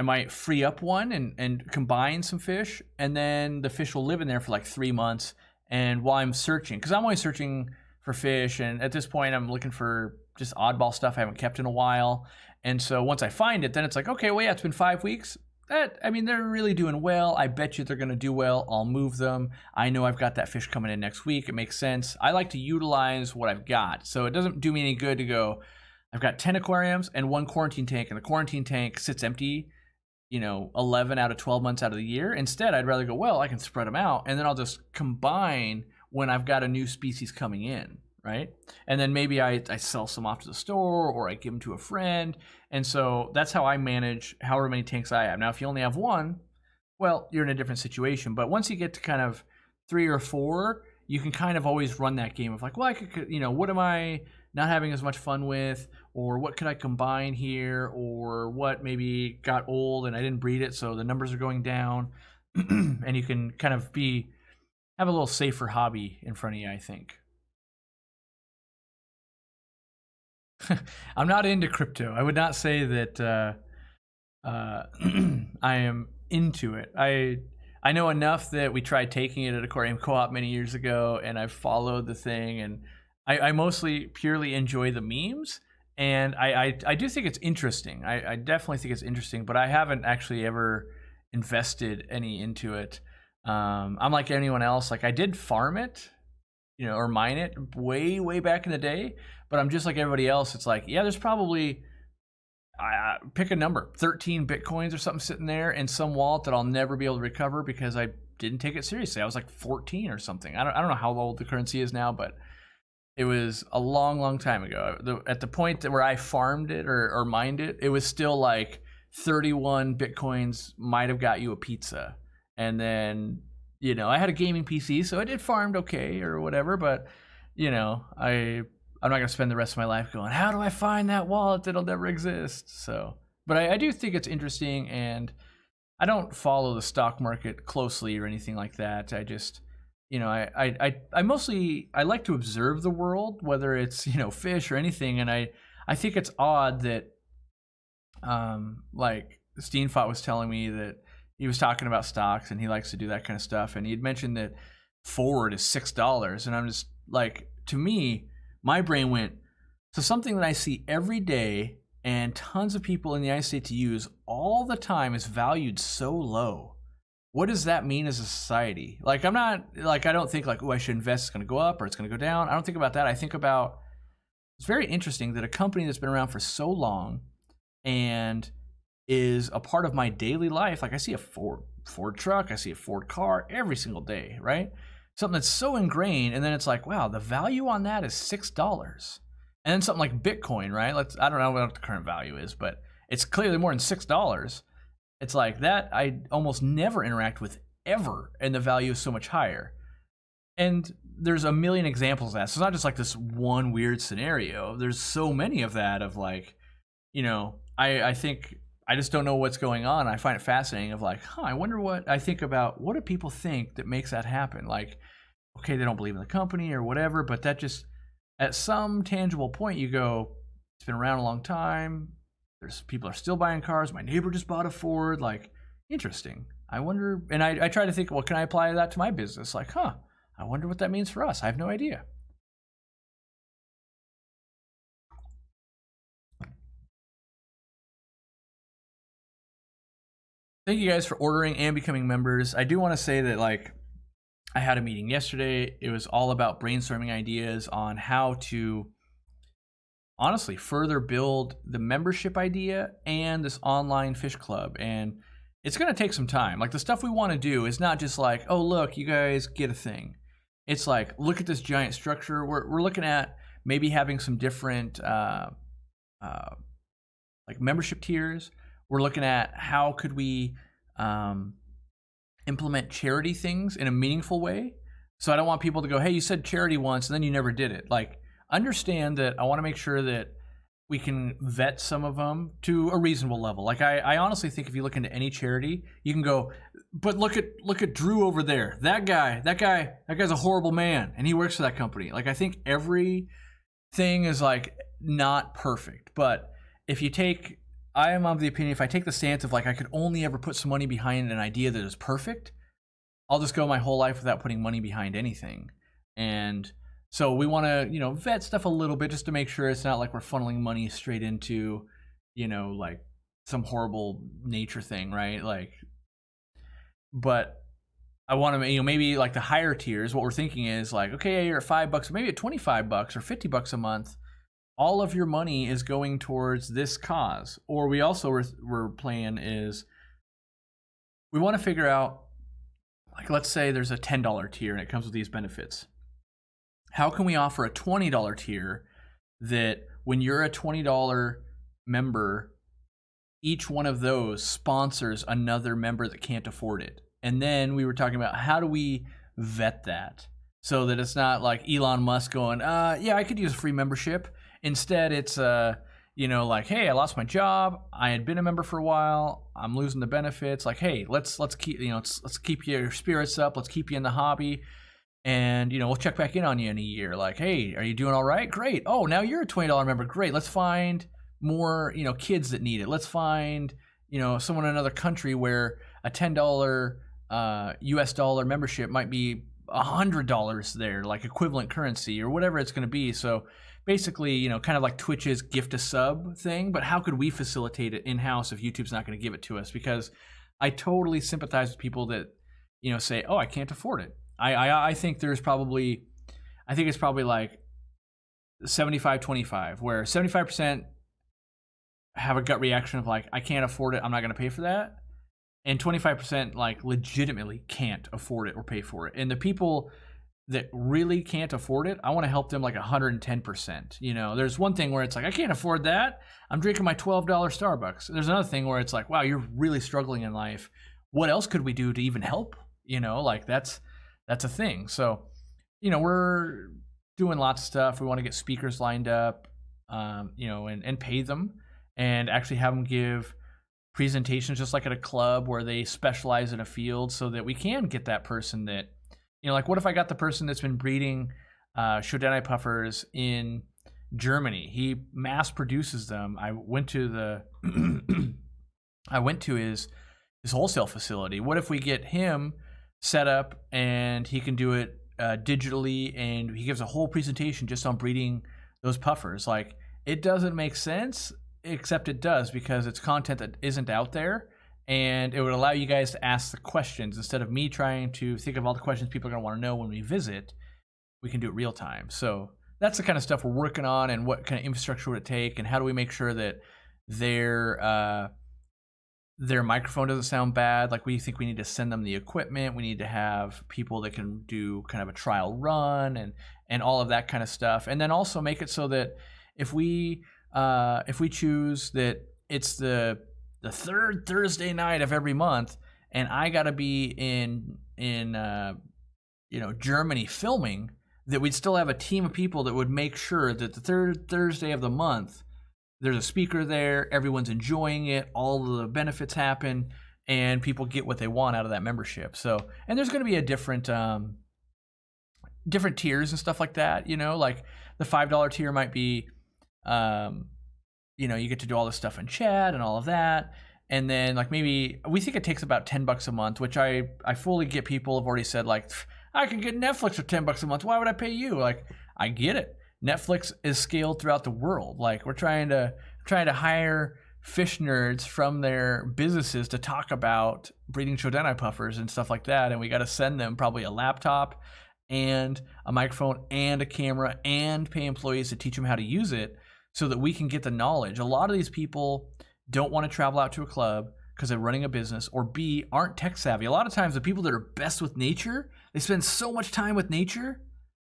might free up one and combine some fish, and then the fish will live in there for like 3 months. And while I'm searching, because I'm always searching for fish, and at this point I'm looking for just oddball stuff I haven't kept in a while. And so once I find it, then it's like, okay, well, yeah, it's been 5 weeks. I mean, they're really doing well. I bet you they're going to do well. I'll move them. I know I've got that fish coming in next week. It makes sense. I like to utilize what I've got. So it doesn't do me any good to go, I've got 10 aquariums and 1 quarantine tank, and the quarantine tank sits empty, 11 out of 12 months out of the year. Instead, I'd rather go, well, I can spread them out, and then I'll just combine when I've got a new species coming in, right? And then maybe I sell some off to the store, or I give them to a friend. And so that's how I manage however many tanks I have. Now, if you only have 1, well, you're in a different situation. But once you get to kind of 3 or 4, you can kind of always run that game of like, well, I could, what am I not having as much fun with, or what could I combine here, or what maybe got old and I didn't breed it, so the numbers are going down. And you can kind of have a little safer hobby in front of you, I think. I'm not into crypto. I would not say that I am into it. I know enough that we tried taking it at Aquarium Co-op many years ago, and I've followed the thing, and I mostly purely enjoy the memes, and I do think it's interesting. I definitely think it's interesting, but I haven't actually ever invested any into it. I'm like anyone else. Like, I did farm it or mine it way back in the day. But I'm just like everybody else. It's like, yeah, there's probably, pick a number, 13 Bitcoins or something sitting there in some wallet that I'll never be able to recover because I didn't take it seriously. I was like 14 or something. I don't know how old the currency is now, but it was a long time ago. At the point where I farmed it or mined it, it was still like 31 Bitcoins might have got you a pizza. And then, I had a gaming PC, so it farmed okay or whatever, but, I'm not going to spend the rest of my life going, how do I find that wallet that'll never exist? So, but I do think it's interesting, and I don't follow the stock market closely or anything like that. I just, I mostly, I like to observe the world, whether it's, fish or anything. And I think it's odd that, like Steenfot was telling me that he was talking about stocks and he likes to do that kind of stuff. And he had mentioned that forward is $6. And I'm just like, to me, my brain went, so something that I see every day and tons of people in the United States use all the time is valued so low. What does that mean as a society? Like, I'm not, like, I don't think like, oh, I should invest, it's going to go up or it's going to go down. I don't think about that. I think about, it's very interesting that a company that's been around for so long and is a part of my daily life, like I see a Ford truck, I see a Ford car every single day, right? Something that's so ingrained, and then it's like, wow, the value on that is $6. And then something like Bitcoin, right? I don't know what the current value is, but it's clearly more than $6. It's like that I almost never interact with ever, and the value is so much higher. And there's a million examples of that. So it's not just like this one weird scenario. There's so many of that of like, I think I just don't know what's going on. I find it fascinating of like, I wonder what I think about, what do people think that makes that happen? Like, okay, they don't believe in the company or whatever, but that just, at some tangible point you go, it's been around a long time. There's people are still buying cars. My neighbor just bought a Ford. Like, interesting. I wonder, and I try to think, well, can I apply that to my business? Like, I wonder what that means for us. I have no idea. Thank you guys for ordering and becoming members. I do want to say that, like, I had a meeting yesterday. It was all about brainstorming ideas on how to honestly further build the membership idea and this online fish club. And it's going to take some time. Like, the stuff we want to do is not just like, oh, look, you guys get a thing. It's like, look at this giant structure. We're looking at maybe having some different like membership tiers. We're looking at how could we implement charity things in a meaningful way. So I don't want people to go, hey, you said charity once and then you never did it. Like, understand that I want to make sure that we can vet some of them to a reasonable level. Like, I honestly think if you look into any charity, you can go, but look at Drew over there. That guy's a horrible man and he works for that company. Like, I think everything is like not perfect. But if you take, I am of the opinion, if I take the stance of like I could only ever put some money behind an idea that is perfect, I'll just go my whole life without putting money behind anything. And so we want to, vet stuff a little bit just to make sure it's not like we're funneling money straight into, like some horrible nature thing, right? Like, but I want to, maybe like the higher tiers, what we're thinking is like, okay, you're at $5, maybe at $25 or $50 a month. All of your money is going towards this cause. Or we also were playing is we want to figure out, like, let's say there's a $10 tier and it comes with these benefits. How can we offer a $20 tier that when you're a $20 member, each one of those sponsors another member that can't afford it? And then we were talking about how do we vet that so that it's not like Elon Musk going, yeah, I could use a free membership. Instead, it's like, hey, I lost my job. I had been a member for a while. I'm losing the benefits. Like, hey, let's keep let's keep your spirits up. Let's keep you in the hobby, and we'll check back in on you in a year. Like, hey, are you doing all right? Great. Oh, now you're a $20 member. Great. Let's find more kids that need it. Let's find someone in another country where a $10 US dollar membership might be $100 there, like equivalent currency or whatever it's going to be. So basically, kind of like Twitch's gift a sub thing, but how could we facilitate it in-house if YouTube's not going to give it to us? Because I totally sympathize with people that, say, oh, I can't afford it. I think there's probably, I think it's probably like 75-25, where 75% have a gut reaction of like, I can't afford it, I'm not going to pay for that. And 25% like legitimately can't afford it or pay for it. And the people that really can't afford it, I want to help them like 110%. You know, there's one thing where it's like, I can't afford that, I'm drinking my $12 Starbucks. There's another thing where it's like, wow, you're really struggling in life. What else could we do to even help? You know, like that's a thing. So, you know, we're doing lots of stuff. We want to get speakers lined up, you know, and pay them and actually have them give presentations just like at a club where they specialize in a field, so that we can get that person that, you know, like what if I got the person that's been breeding Shodanai puffers in Germany? He mass produces them. I went to his wholesale facility. What if we get him set up and he can do it digitally, and he gives a whole presentation just on breeding those puffers? Like, it doesn't make sense, except it does, because it's content that isn't out there, and it would allow you guys to ask the questions instead of me trying to think of all the questions people are going to want to know when we visit. We can do it real time. So that's the kind of stuff we're working on, and what kind of infrastructure would it take, and how do we make sure that their microphone doesn't sound bad. Like, we think we need to send them the equipment. We need to have people that can do kind of a trial run and all of that kind of stuff. And then also make it so that if we choose that it's the third Thursday night of every month, and I got to be in you know, Germany filming, that we'd still have a team of people that would make sure that the third Thursday of the month, there's a speaker there, everyone's enjoying it, all of the benefits happen, and people get what they want out of that membership. So, and there's going to be a different tiers and stuff like that. You know, like the $5 tier might be, you know, you get to do all this stuff in chat and all of that. And then like maybe we think it takes about $10 a month, which I fully get. People have already said like, I can get Netflix for $10 a month. Why would I pay you? Like, I get it. Netflix is scaled throughout the world. Like, we're trying to hire fish nerds from their businesses to talk about breeding Shodanai puffers and stuff like that, and we got to send them probably a laptop and a microphone and a camera and pay employees to teach them how to use it, so that we can get the knowledge. A lot of these people don't want to travel out to a club because they're running a business, or B, aren't tech savvy. A lot of times the people that are best with nature, they spend so much time with nature,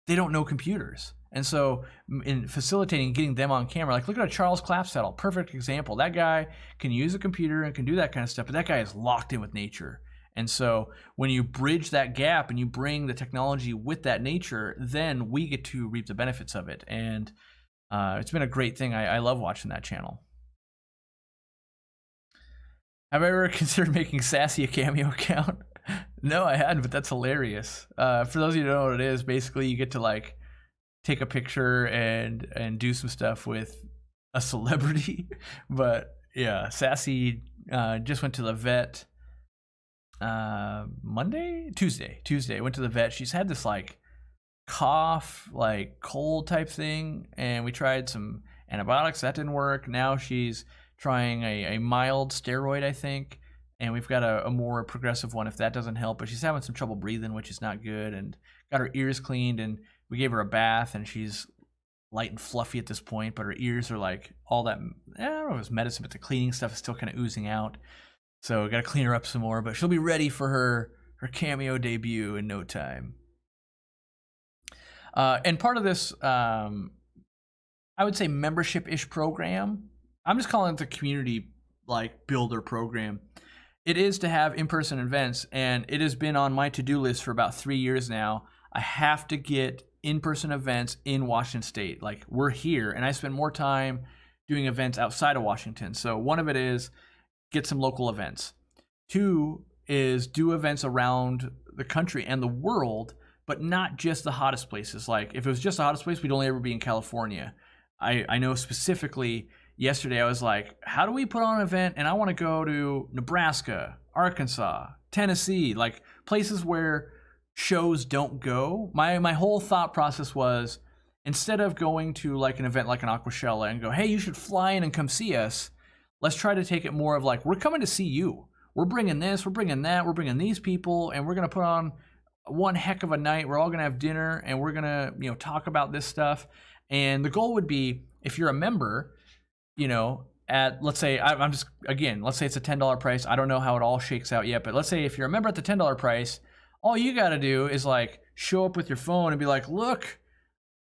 they don't know computers. And so in facilitating getting them on camera, like look at a Charles Clapsaddle, perfect example. That guy can use a computer and can do that kind of stuff, but that guy is locked in with nature. And so when you bridge that gap and you bring the technology with that nature, then we get to reap the benefits of it. And it's been a great thing. I love watching that channel. Have I ever considered making Sassy a Cameo account? No, I hadn't, but that's hilarious. For those of you who don't know what it is, basically you get to like take a picture and do some stuff with a celebrity. But yeah, Sassy just went to the vet Tuesday went to the vet. She's had this like cough, like cold type thing, and we tried some antibiotics. That didn't work. Now she's trying a mild steroid, I think, and we've got a more progressive one if that doesn't help. But she's having some trouble breathing, which is not good, and got her ears cleaned, and we gave her a bath, and she's light and fluffy at this point, but her ears are like all that, I don't know if it's medicine, but the cleaning stuff is still kind of oozing out. So we got to clean her up some more, but she'll be ready for her Cameo debut in no time. And part of this, I would say membership-ish program, I'm just calling it the community like builder program. It is to have in-person events, and it has been on my to-do list for about 3 years now. I have to get in-person events in Washington State. Like, we're here, and I spend more time doing events outside of Washington. So one of it is get some local events. 2 is do events around the country and the world, but not just the hottest places. Like, if it was just the hottest place, we'd only ever be in California. I know specifically yesterday I was like, how do we put on an event? And I want to go to Nebraska, Arkansas, Tennessee, like places where shows don't go. My whole thought process was, instead of going to like an event like an Aquashella and go, hey, you should fly in and come see us, let's try to take it more of like, we're coming to see you. We're bringing this, we're bringing that, we're bringing these people, and we're going to put on one heck of a night. We're all going to have dinner and we're going to, you know, talk about this stuff. And the goal would be, if you're a member, you know, at, let's say, I'm just, again, let's say it's a $10 price. I don't know how it all shakes out yet, but let's say if you're a member at the $10 price, all you got to do is like show up with your phone and be like, look,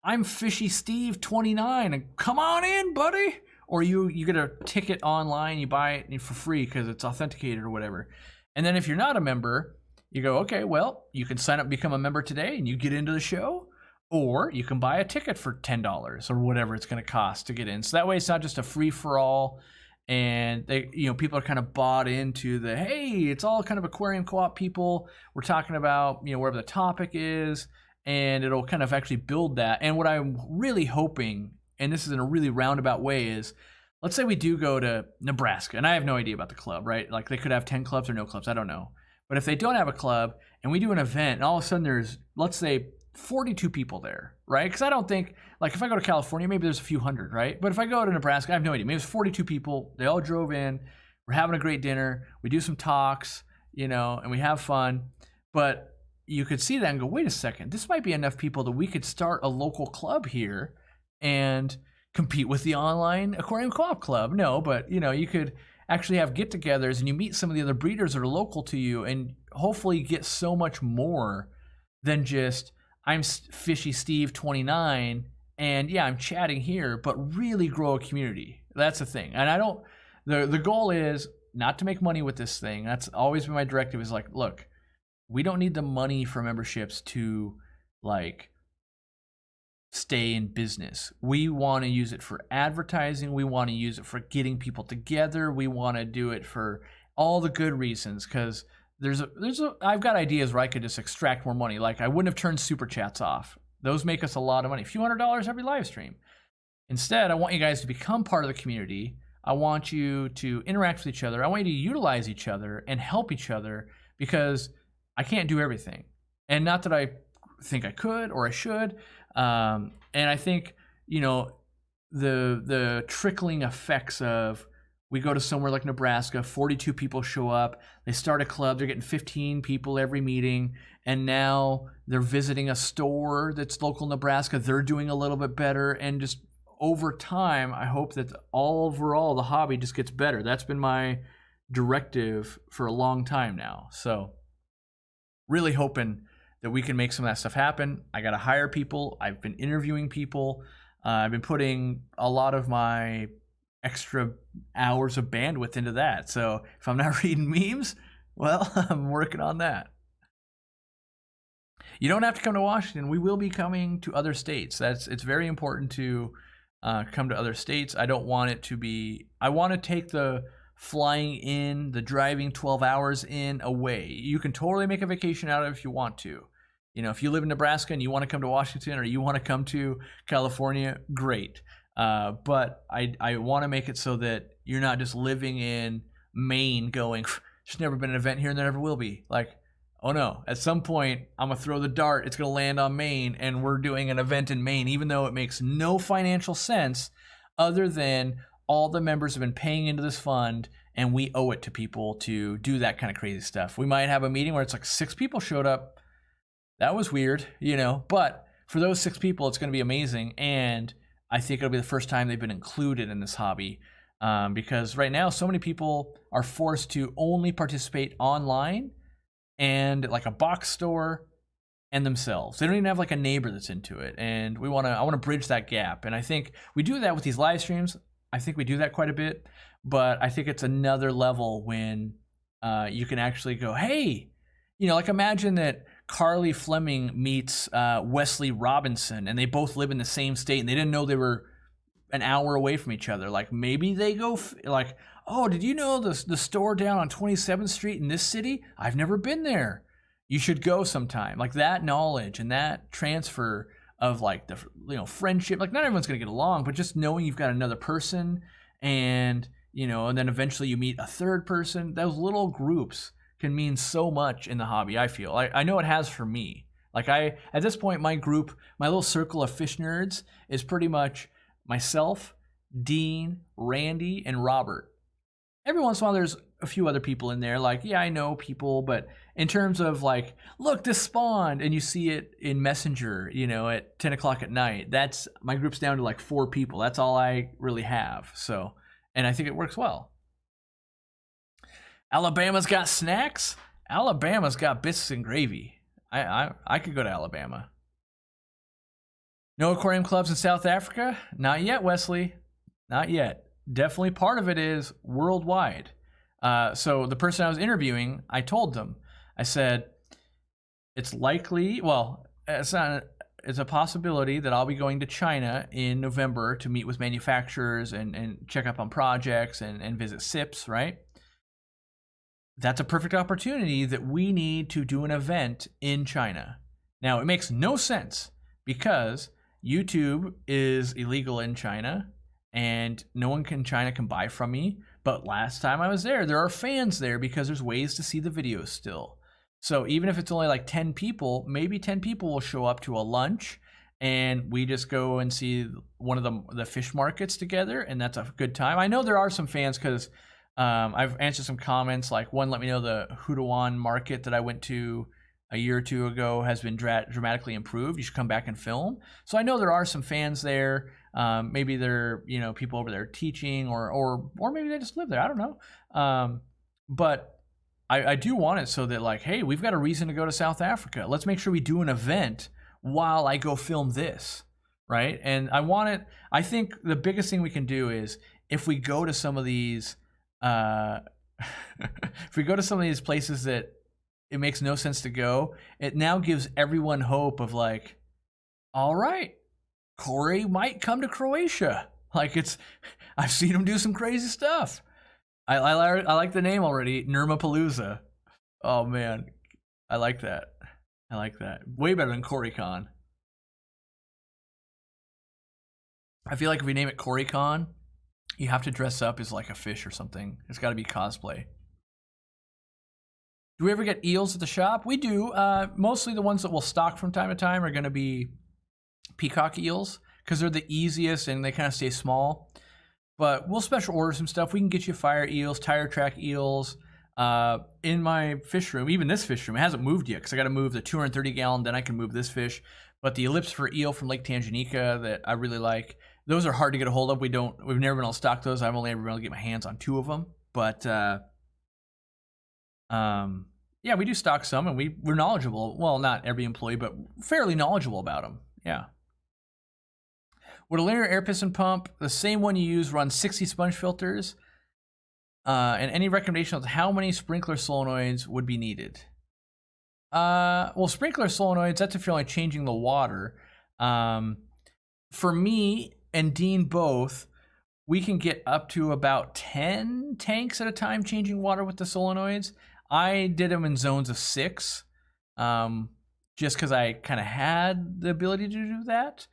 I'm Fishy Steve 29 and come on in, buddy. Or you get a ticket online, you buy it for free because it's authenticated or whatever. And then if you're not a member, you go, okay, well, you can sign up, become a member today and you get into the show. Or you can buy a ticket for $10 or whatever it's going to cost to get in. So that way it's not just a free for all, and they, you know, people are kind of bought into the, hey, it's all kind of aquarium co-op people. We're talking about, you know, wherever the topic is, and it'll kind of actually build that. And what I'm really hoping, and this is in a really roundabout way, is let's say we do go to Nebraska, and I have no idea about the club, right? Like they could have 10 clubs or no clubs, I don't know. But if they don't have a club and we do an event and all of a sudden there's, let's say, 42 people there, right? Because I don't think, like if I go to California, maybe there's a few hundred, right? But if I go to Nebraska, I have no idea. Maybe it's 42 people. They all drove in. We're having a great dinner. We do some talks, you know, and we have fun. But you could see that and go, wait a second, this might be enough people that we could start a local club here and compete with the online Aquarium Co-op Club. No, but, you know, you could actually have get-togethers and you meet some of the other breeders that are local to you and hopefully get so much more than just, I'm Fishy Steve 29 and yeah, I'm chatting here, but really grow a community. That's the thing. And I don't, the goal is not to make money with this thing. That's always been my directive, is like, look, we don't need the money for memberships to like stay in business. We want to use it for advertising. We want to use it for getting people together. We want to do it for all the good reasons, because I've got ideas where I could just extract more money. Like I wouldn't have turned Superchats off. Those make us a lot of money, a few $100s every live stream. Instead, I want you guys to become part of the community. I want you to interact with each other. I want you to utilize each other and help each other, because I can't do everything. And not that I think I could or I should. And I think, you know, the trickling effects of, we go to somewhere like Nebraska, 42 people show up, they start a club, they're getting 15 people every meeting, and now they're visiting a store that's local Nebraska, they're doing a little bit better, and just over time, I hope that overall the hobby just gets better. That's been my directive for a long time now. So really hoping that we can make some of that stuff happen. I got to hire people. I've been interviewing people. I've been putting a lot of my extra hours of bandwidth into that. So if I'm not reading memes, well, I'm working on that. You don't have to come to Washington. We will be coming to other states. It's very important to come to other states. I don't want it to be, I want to take the flying in, the driving 12 hours in away. You can totally make a vacation out of it if you want to. You know, if you live in Nebraska and you want to come to Washington, or you want to come to California, great. But I want to make it so that you're not just living in Maine going, there's never been an event here and there never will be. Like, oh no, at some point I'm going to throw the dart, it's going to land on Maine, and we're doing an event in Maine, even though it makes no financial sense other than all the members have been paying into this fund and we owe it to people to do that kind of crazy stuff. We might have a meeting where it's like 6 people showed up. That was weird, you know, but for those 6 people, it's going to be amazing. And I think it'll be the first time they've been included in this hobby, because right now so many people are forced to only participate online and like a box store and themselves. They don't even have like a neighbor that's into it. And I want to bridge that gap. And I think we do that with these live streams. I think we do that quite a bit, but I think it's another level when you can actually go, hey, you know, like imagine that Carly Fleming meets Wesley Robinson, and they both live in the same state, and they didn't know they were an hour away from each other. Like maybe they go like, oh, did you know the store down on 27th Street in this city? I've never been there. You should go sometime. Like that knowledge and that transfer of like the, you know, friendship. Like not everyone's gonna get along, but just knowing you've got another person, and you know, and then eventually you meet a third person. Those little groups can mean so much in the hobby, I feel. I know it has for me. Like at this point, my group, my little circle of fish nerds is pretty much myself, Dean, Randy, and Robert. Every once in a while, there's a few other people in there. Like, yeah, I know people, but in terms of like, look, this spawned, and you see it in Messenger, you know, at 10 o'clock at night. That's my group's down to like 4 people. That's all I really have. So, and I think it works well. Alabama's got snacks. Alabama's got biscuits and gravy. I could go to Alabama. No aquarium clubs in South Africa? Not yet, Wesley. Not yet. Definitely part of it is worldwide. So the person I was interviewing, I told them, I said, it's likely, well, it's a possibility that I'll be going to China in November to meet with manufacturers and check up on projects and visit SIPs, right? That's a perfect opportunity that we need to do an event in China. Now, it makes no sense because YouTube is illegal in China and no one in China can buy from me. But last time I was there are fans there because there's ways to see the videos still. So even if it's only like 10 people, maybe 10 people will show up to a lunch and we just go and see one of the fish markets together, and that's a good time. I know there are some fans because I've answered some comments, like one let me know the Hutawan market that I went to a year or two ago has been dramatically improved. You should come back and film. So I know there are some fans there. Maybe they're, you know, people over there teaching or maybe they just live there. I don't know. But I do want it so that like, hey, we've got a reason to go to South Africa. Let's make sure we do an event while I go film this, right? And I want it. I think the biggest thing we can do is if we go to some of these if we go to some of these places that it makes no sense to go, it now gives everyone hope of like, all right, Corey might come to Croatia. Like I've seen him do some crazy stuff. I like the name already, Nurmapalooza. Oh man, I like that. I like that. Way better than CoreyCon. I feel like if we name it CoreyCon, you have to dress up as like a fish or something. It's got to be cosplay. Do we ever get eels at the shop? We do. Mostly the ones that we'll stock from time to time are going to be peacock eels because they're the easiest and they kind of stay small. But we'll special order some stuff. We can get you fire eels, tire track eels. In my fish room, even this fish room, it hasn't moved yet because I got to move the 230 gallon, then I can move this fish. But the ellipse for eel from Lake Tanganyika that I really like, those are hard to get a hold of. We've never been able to stock those. I've only ever been able to get my hands on 2 of them. But yeah, we do stock some, and we're knowledgeable. Well, not every employee, but fairly knowledgeable about them. Yeah. Would a linear air piston pump, the same one you use, run 60 sponge filters? And any recommendation of how many sprinkler solenoids would be needed? Well, sprinkler solenoids, that's if you're only changing the water. For me and Dean both, we can get up to about 10 tanks at a time changing water with the solenoids. I did them in zones of 6, just because I kind of had the ability to do that.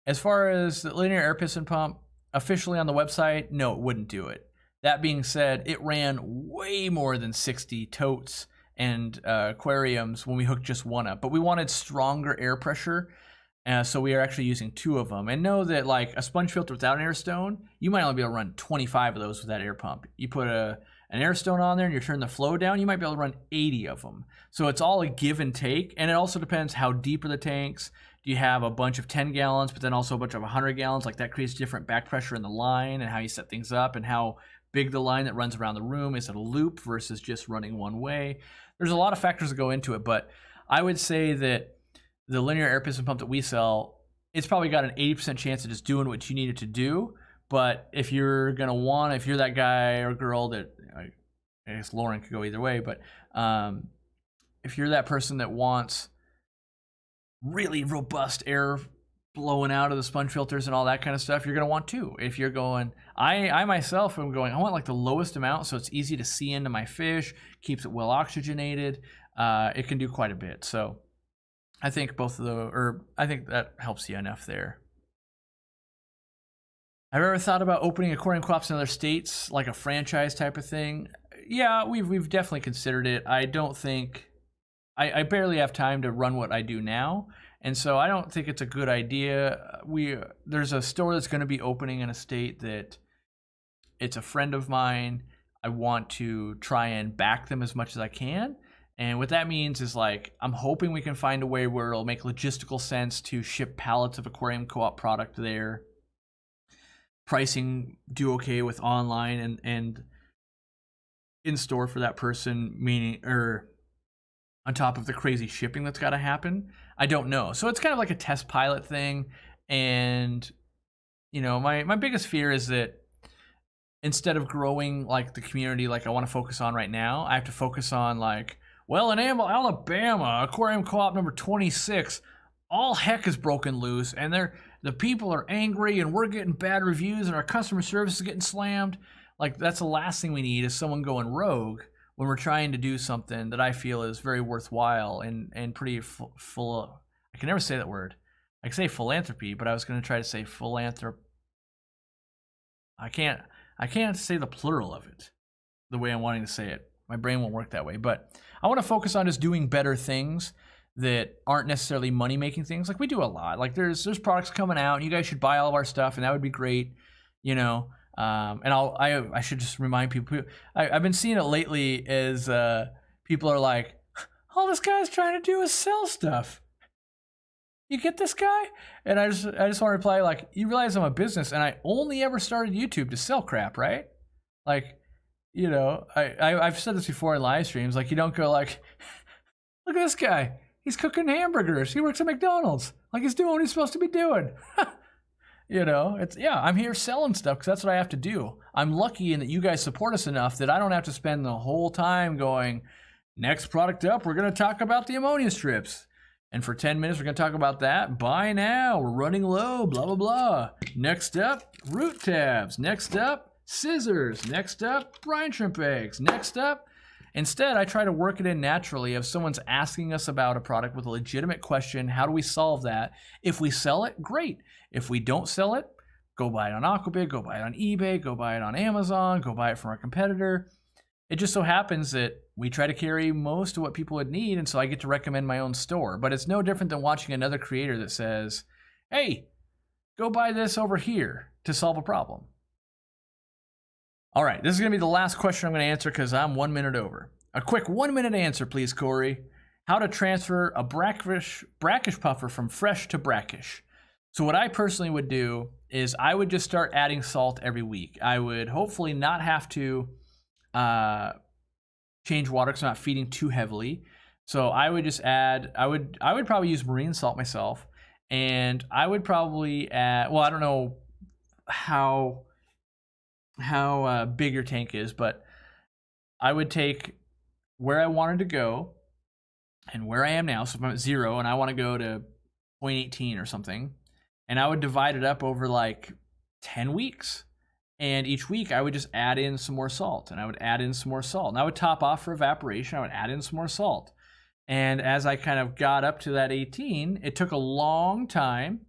As far as the linear air piston pump, officially on the website, no, it wouldn't do it. That being said, it ran way more than 60 totes and aquariums when we hooked just one up. But we wanted stronger air pressure, so we are actually using 2 of them. And know that like a sponge filter without an air stone, you might only be able to run 25 of those with that air pump. You put an air stone on there and you turn the flow down, you might be able to run 80 of them. So it's all a give and take. And it also depends how deep are the tanks. Do you have a bunch of 10 gallons, but then also a bunch of 100 gallons? Like that creates different back pressure in the line and how you set things up and how big the line that runs around the room. Is it a loop versus just running one way? There's a lot of factors that go into it, but I would say that the linear air piston pump that we sell, it's probably got an 80% chance of just doing what you need it to do. But if you're going to want, if you're that guy or girl that, I guess Lauren could go either way, but if you're that person that wants really robust air blowing out of the sponge filters and all that kind of stuff, you're going to want 2. If you're going, I myself am going, I want like the lowest amount so it's easy to see into my fish, keeps it well oxygenated. It can do quite a bit. So I think I think that helps you enough there. Have you ever thought about opening aquarium co-ops in other states, like a franchise type of thing? Yeah, we've definitely considered it. I don't think, I barely have time to run what I do now. And so I don't think it's a good idea. There's a store that's going to be opening in a state that it's a friend of mine. I want to try and back them as much as I can. And what that means is like, I'm hoping we can find a way where it'll make logistical sense to ship pallets of Aquarium Co-op product there. Pricing do okay with online and in store for that person, meaning, or on top of the crazy shipping that's got to happen. I don't know. So it's kind of like a test pilot thing. And, you know, my biggest fear is that instead of growing like the community like I want to focus on right now, I have to focus on like, well, in Alabama, Aquarium Co-op number 26, all heck is broken loose, and the people are angry, and we're getting bad reviews, and our customer service is getting slammed. Like, that's the last thing we need is someone going rogue when we're trying to do something that I feel is very worthwhile and pretty full. I can never say that word. I can say philanthropy, but I was going to try to say philanthrop. I can't say the plural of it the way I'm wanting to say it. My brain won't work that way. But I want to focus on just doing better things that aren't necessarily money-making things. Like, we do a lot. Like, there's products coming out, and you guys should buy all of our stuff, and that would be great, you know. And I should just remind people. I've been seeing it lately as people are like, all this guy's trying to do is sell stuff. You get this guy? And I just want to reply, like, you realize I'm a business, and I only ever started YouTube to sell crap, right? Like, you know, I've said this before in live streams. Like, you don't go like, look at this guy. He's cooking hamburgers. He works at McDonald's. Like, he's doing what he's supposed to be doing. You know, I'm here selling stuff because that's what I have to do. I'm lucky in that you guys support us enough that I don't have to spend the whole time going, next product up, we're going to talk about the ammonia strips. And for 10 minutes, we're going to talk about that. Buy now. We're running low, blah, blah, blah. Next up, root tabs. Next up, scissors. Next up, brine shrimp eggs. Next up. Instead, I try to work it in naturally. If someone's asking us about a product with a legitimate question, how do we solve that? If we sell it, great. If we don't sell it, go buy it on Aquabid, go buy it on eBay, go buy it on Amazon, go buy it from our competitor. It just so happens that we try to carry most of what people would need, and so I get to recommend my own store. But it's no different than watching another creator that says, hey, go buy this over here to solve a problem. All right, this is going to be the last question I'm going to answer because I'm 1 minute over. A quick 1 minute answer, please, Corey. How to transfer a brackish puffer from fresh to brackish. So what I personally would do is I would just start adding salt every week. I would hopefully not have to change water because I'm not feeding too heavily. So I would just add, I would probably use marine salt myself. And I would probably add, well, I don't know how big your tank is, but I would take where I wanted to go and where I am now. So if I'm at 0 and I want to go to 0.18 or something, and I would divide it up over like 10 weeks. And each week I would just add in some more salt, and I would add in some more salt. And I would top off for evaporation. I would add in some more salt. And as I kind of got up to that 18, it took a long time.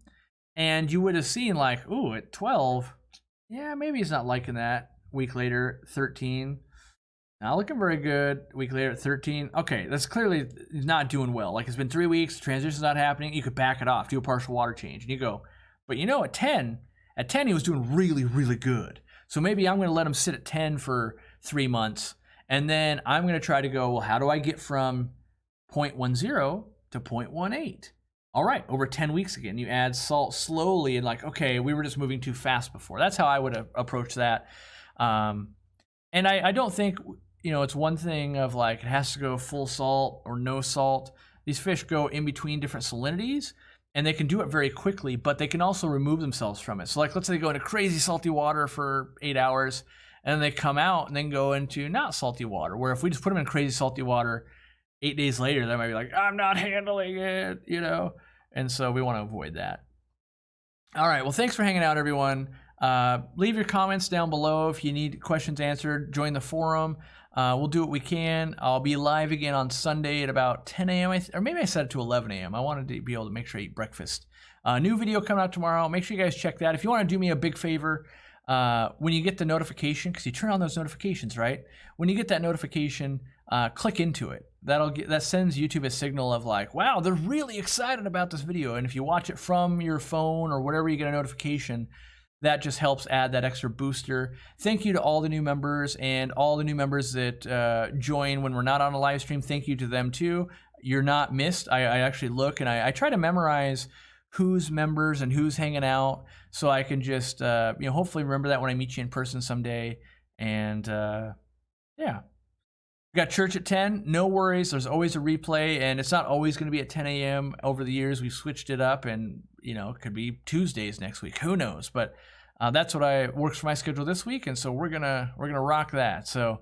And you would have seen like, ooh, at 12, yeah, maybe he's not liking that. Week later, 13. Not looking very good. Week later, 13. Okay, that's clearly not doing well. Like, it's been 3 weeks, transition's not happening. You could back it off, do a partial water change. And you go, but you know, at 10 he was doing really, really good. So maybe I'm going to let him sit at 10 for 3 months. And then I'm going to try to go, well, how do I get from 0.10 to 0.18? All right, over 10 weeks again, you add salt slowly and like, okay, we were just moving too fast before. That's how I would approach that. And I don't think, you know, it's one thing of like, it has to go full salt or no salt. These fish go in between different salinities and they can do it very quickly, but they can also remove themselves from it. So like, let's say they go into crazy salty water for 8 hours and then they come out and then go into not salty water, where if we just put them in crazy salty water, 8 days later, they might be like, I'm not handling it, you know? And so we want to avoid that. All right, well, thanks for hanging out, everyone. Leave your comments down below if you need questions answered. Join the forum. We'll do what we can. I'll be live again on Sunday at about 10 a.m. Or maybe I set it to 11 a.m. I wanted to be able to make sure I eat breakfast. New video coming out tomorrow. Make sure you guys check that. If you want to do me a big favor, when you get the notification, because you turn on those notifications, right? When you get that notification, click into it. That sends YouTube a signal of like, wow, they're really excited about this video. And if you watch it from your phone or whatever, you get a notification, that just helps add that extra booster. Thank you to all the new members and all the new members that join when we're not on a live stream. Thank you to them too. You're not missed. I actually look and I try to memorize who's members and who's hanging out, so I can just hopefully remember that when I meet you in person someday. And yeah, we got church at 10. No worries. There's always a replay, and it's not always going to be at 10 a.m. Over the years, we've switched it up, and it could be Tuesdays next week. Who knows? But that's what works for my schedule this week, and so we're gonna rock that. So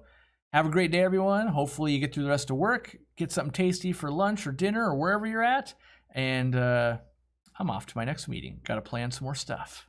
have a great day, everyone. Hopefully you get through the rest of work, get something tasty for lunch or dinner or wherever you're at, and I'm off to my next meeting. Got to plan some more stuff.